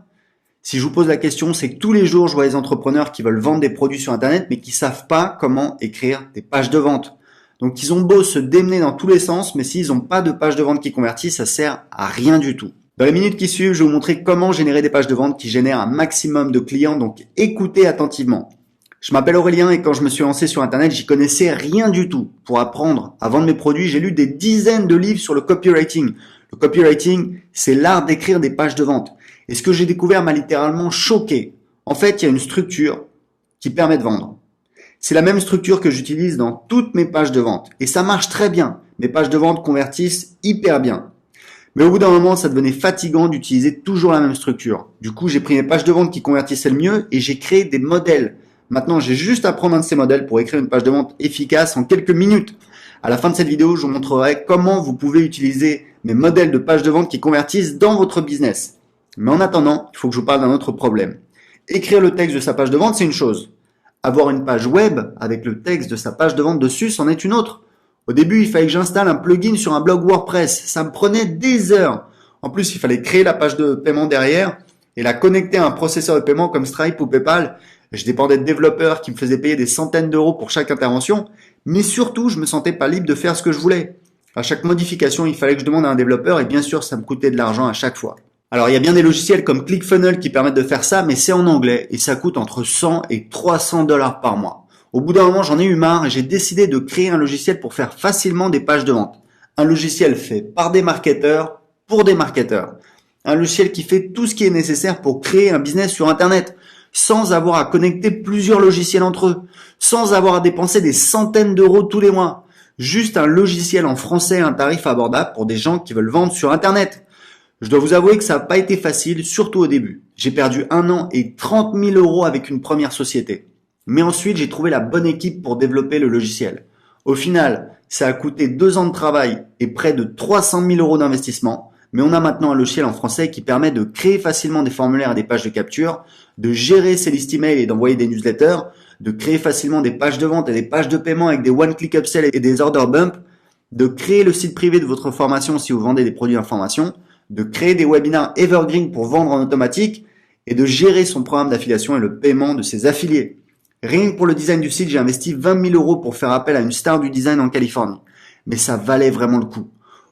Si je vous pose la question, c'est que tous les jours, je vois des entrepreneurs qui veulent vendre des produits sur Internet mais qui savent pas comment écrire des pages de vente. Donc, ils ont beau se démener dans tous les sens, mais s'ils n'ont pas de page de vente qui convertit, ça sert à rien du tout. Dans les minutes qui suivent, je vais vous montrer comment générer des pages de vente qui génèrent un maximum de clients, donc écoutez attentivement. Je m'appelle Aurélien et quand je me suis lancé sur Internet, j'y connaissais rien du tout. Pour apprendre à vendre mes produits, j'ai lu des dizaines de livres sur le copywriting. Le copywriting, c'est l'art d'écrire des pages de vente. Et ce que j'ai découvert m'a littéralement choqué. En fait, il y a une structure qui permet de vendre. C'est la même structure que j'utilise dans toutes mes pages de vente. Et ça marche très bien. Mes pages de vente convertissent hyper bien. Mais au bout d'un moment, ça devenait fatigant d'utiliser toujours la même structure. Du coup, j'ai pris mes pages de vente qui convertissaient le mieux et j'ai créé des modèles. Maintenant, j'ai juste à prendre un de ces modèles pour écrire une page de vente efficace en quelques minutes. À la fin de cette vidéo, je vous montrerai comment vous pouvez utiliser mes modèles de pages de vente qui convertissent dans votre business. Mais en attendant, il faut que je vous parle d'un autre problème. Écrire le texte de sa page de vente, c'est une chose. Avoir une page web avec le texte de sa page de vente dessus, c'en est une autre. Au début, il fallait que j'installe un plugin sur un blog WordPress. Ça me prenait des heures. En plus, il fallait créer la page de paiement derrière et la connecter à un processeur de paiement comme Stripe ou PayPal. Je dépendais de développeurs qui me faisaient payer des centaines d'euros pour chaque intervention. Mais surtout, je me sentais pas libre de faire ce que je voulais. À chaque modification, il fallait que je demande à un développeur et bien sûr, ça me coûtait de l'argent à chaque fois. Alors, il y a bien des logiciels comme ClickFunnels qui permettent de faire ça, mais c'est en anglais et ça coûte entre 100 et 300 dollars par mois. Au bout d'un moment, j'en ai eu marre et j'ai décidé de créer un logiciel pour faire facilement des pages de vente. Un logiciel fait par des marketeurs pour des marketeurs. Un logiciel qui fait tout ce qui est nécessaire pour créer un business sur Internet, sans avoir à connecter plusieurs logiciels entre eux, sans avoir à dépenser des centaines d'euros tous les mois. Juste un logiciel en français à un tarif abordable pour des gens qui veulent vendre sur Internet. Je dois vous avouer que ça n'a pas été facile, surtout au début. J'ai perdu 1 an et 30 000 euros avec une première société. Mais ensuite, j'ai trouvé la bonne équipe pour développer le logiciel. Au final, ça a coûté 2 ans de travail et près de 300 000 euros d'investissement. Mais on a maintenant un logiciel en français qui permet de créer facilement des formulaires et des pages de capture, de gérer ses listes email et d'envoyer des newsletters, de créer facilement des pages de vente et des pages de paiement avec des one-click upsell et des order bump, de créer le site privé de votre formation si vous vendez des produits d'information, de créer des webinars evergreen pour vendre en automatique et de gérer son programme d'affiliation et le paiement de ses affiliés. Rien que pour le design du site, j'ai investi 20 000 euros pour faire appel à une star du design en Californie. Mais ça valait vraiment le coup.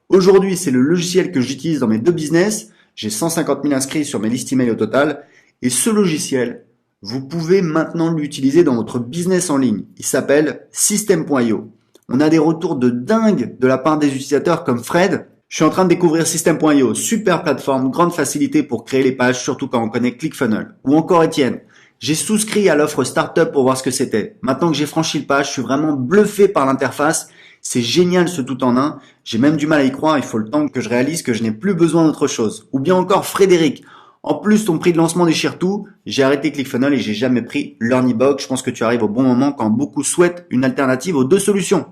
Aujourd'hui, c'est le logiciel que j'utilise dans mes 2 business. J'ai 150 000 inscrits sur mes listes email au total. Et ce logiciel, vous pouvez maintenant l'utiliser dans votre business en ligne. Il s'appelle System.io. On a des retours de dingue de la part des utilisateurs comme Fred. Je suis en train de découvrir System.io, super plateforme, grande facilité pour créer les pages, surtout quand on connaît ClickFunnels. Ou encore Étienne. J'ai souscrit à l'offre Startup pour voir ce que c'était. Maintenant que j'ai franchi le pas, je suis vraiment bluffé par l'interface. C'est génial ce tout en un. J'ai même du mal à y croire. Il faut le temps que je réalise que je n'ai plus besoin d'autre chose. Ou bien encore Frédéric. En plus, ton prix de lancement déchire tout. J'ai arrêté ClickFunnels et j'ai jamais pris LearnyBox. Je pense que tu arrives au bon moment quand beaucoup souhaitent une alternative aux 2 solutions.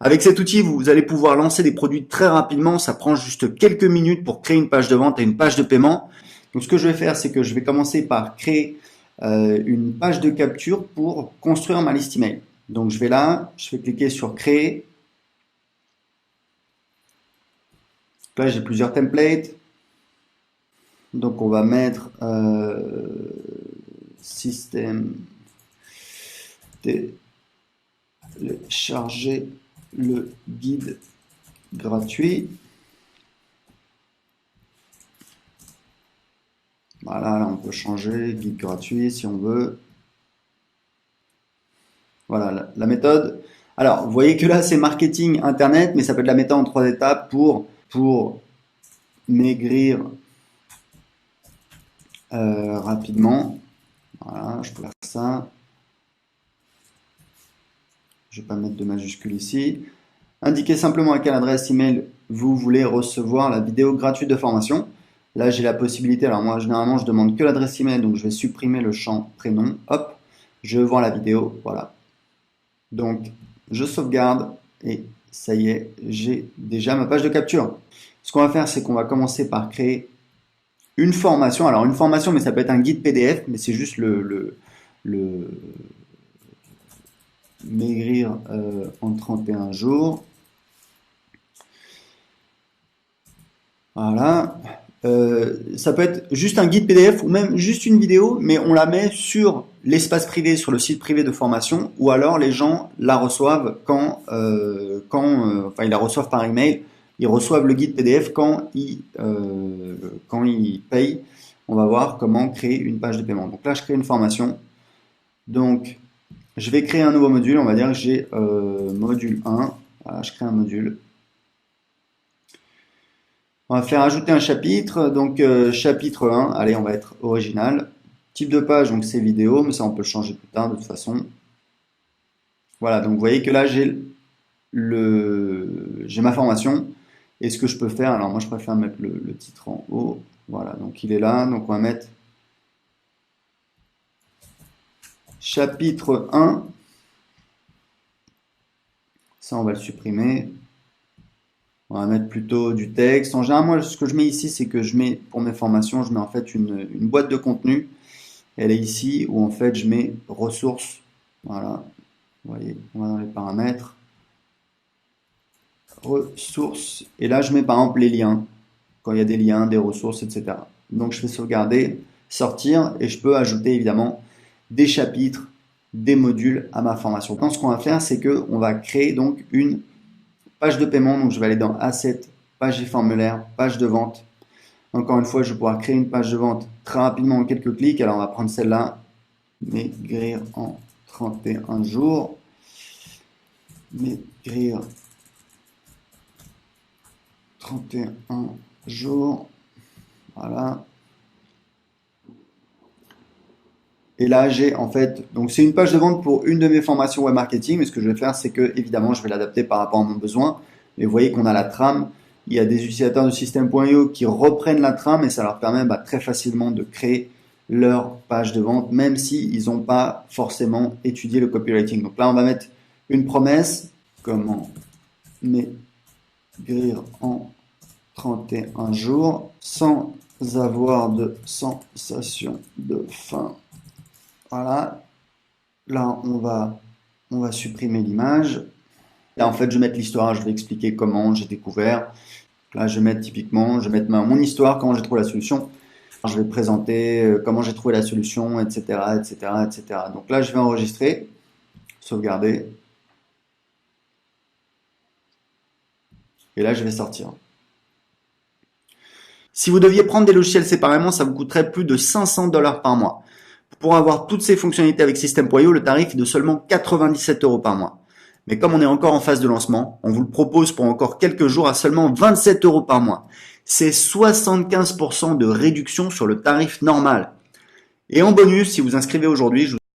Avec cet outil, vous allez pouvoir lancer des produits très rapidement. Ça prend juste quelques minutes pour créer une page de vente et une page de paiement. Donc, ce que je vais faire, c'est que je vais commencer par créer une page de capture pour construire ma liste email. Donc je vais là, je vais cliquer sur créer. Là j'ai plusieurs templates. Donc on va mettre système télécharger le guide gratuit. Voilà, là on peut changer, guide gratuit si on veut. Voilà, la méthode. Alors, vous voyez que là, c'est marketing internet, mais ça peut être la méthode en 3 étapes pour maigrir rapidement. Voilà, je peux faire ça. Je ne vais pas mettre de majuscule ici. Indiquez simplement à quelle adresse email vous voulez recevoir la vidéo gratuite de formation. Là, j'ai la possibilité. Alors moi, généralement, je demande que l'adresse email, donc je vais supprimer le champ prénom. Hop, je vois la vidéo. Voilà. Donc, je sauvegarde et ça y est, j'ai déjà ma page de capture. Ce qu'on va faire, c'est qu'on va commencer par créer une formation. Alors, une formation, mais ça peut être un guide PDF, mais c'est juste le maigrir en 31 jours. Voilà. Ça peut être juste un guide PDF ou même juste une vidéo, mais on la met sur l'espace privé, sur le site privé de formation, ou alors les gens la reçoivent quand ils la reçoivent par email. Ils reçoivent le guide PDF quand ils payent. On va voir comment créer une page de paiement. Donc là, je crée une formation. Donc, je vais créer un nouveau module. On va dire que j'ai module 1. Voilà, je crée un module. On va faire ajouter un chapitre. Donc, chapitre 1. Allez, on va être original. Type de page, donc c'est vidéo, mais ça, on peut le changer plus tard de toute façon. Voilà, donc vous voyez que là, j'ai ma formation. Et ce que je peux faire, alors moi, je préfère mettre le titre en haut. Voilà, donc il est là. Donc, on va mettre chapitre 1. Ça, on va le supprimer. On va mettre plutôt du texte. En général, moi, ce que je mets ici, c'est que je mets, pour mes formations, je mets en fait une boîte de contenu. Elle est ici, où en fait, je mets ressources. Voilà. Vous voyez, on va dans les paramètres. Ressources. Et là, je mets par exemple les liens. Quand il y a des liens, des ressources, etc. Donc, je fais sauvegarder, sortir, et je peux ajouter évidemment des chapitres, des modules à ma formation. Donc, ce qu'on va faire, c'est que on va créer donc une page de paiement. Donc, je vais aller dans Assets, page et formulaire, page de vente. Encore une fois, je vais pouvoir créer une page de vente très rapidement en quelques clics. Alors, on va prendre celle-là, maigrir en 31 jours. Maigrir 31 jours. Voilà. Et là, j'ai en fait, donc c'est une page de vente pour une de mes formations web marketing. Mais ce que je vais faire, c'est que évidemment, je vais l'adapter par rapport à mon besoin. Mais vous voyez qu'on a la trame. Il y a des utilisateurs de System.io qui reprennent la trame et ça leur permet très facilement de créer leur page de vente, même s'ils n'ont pas forcément étudié le copywriting. Donc là, on va mettre une promesse. Comment maigrir en 31 jours sans avoir de sensation de faim. Voilà. Là, on va supprimer l'image. Là, en fait, je vais mettre l'histoire. Je vais expliquer comment j'ai découvert. Là, je vais mettre typiquement, je vais mettre mon histoire, comment j'ai trouvé la solution. Je vais présenter comment j'ai trouvé la solution, etc., etc., etc. Donc là, je vais enregistrer, sauvegarder. Et là, je vais sortir. Si vous deviez prendre des logiciels séparément, ça vous coûterait plus de 500 $ par mois. Pour avoir toutes ces fonctionnalités avec System.io, le tarif est de seulement 97 € par mois. Mais comme on est encore en phase de lancement, on vous le propose pour encore quelques jours à seulement 27 € par mois. C'est 75% de réduction sur le tarif normal. Et en bonus, si vous inscrivez aujourd'hui, je vous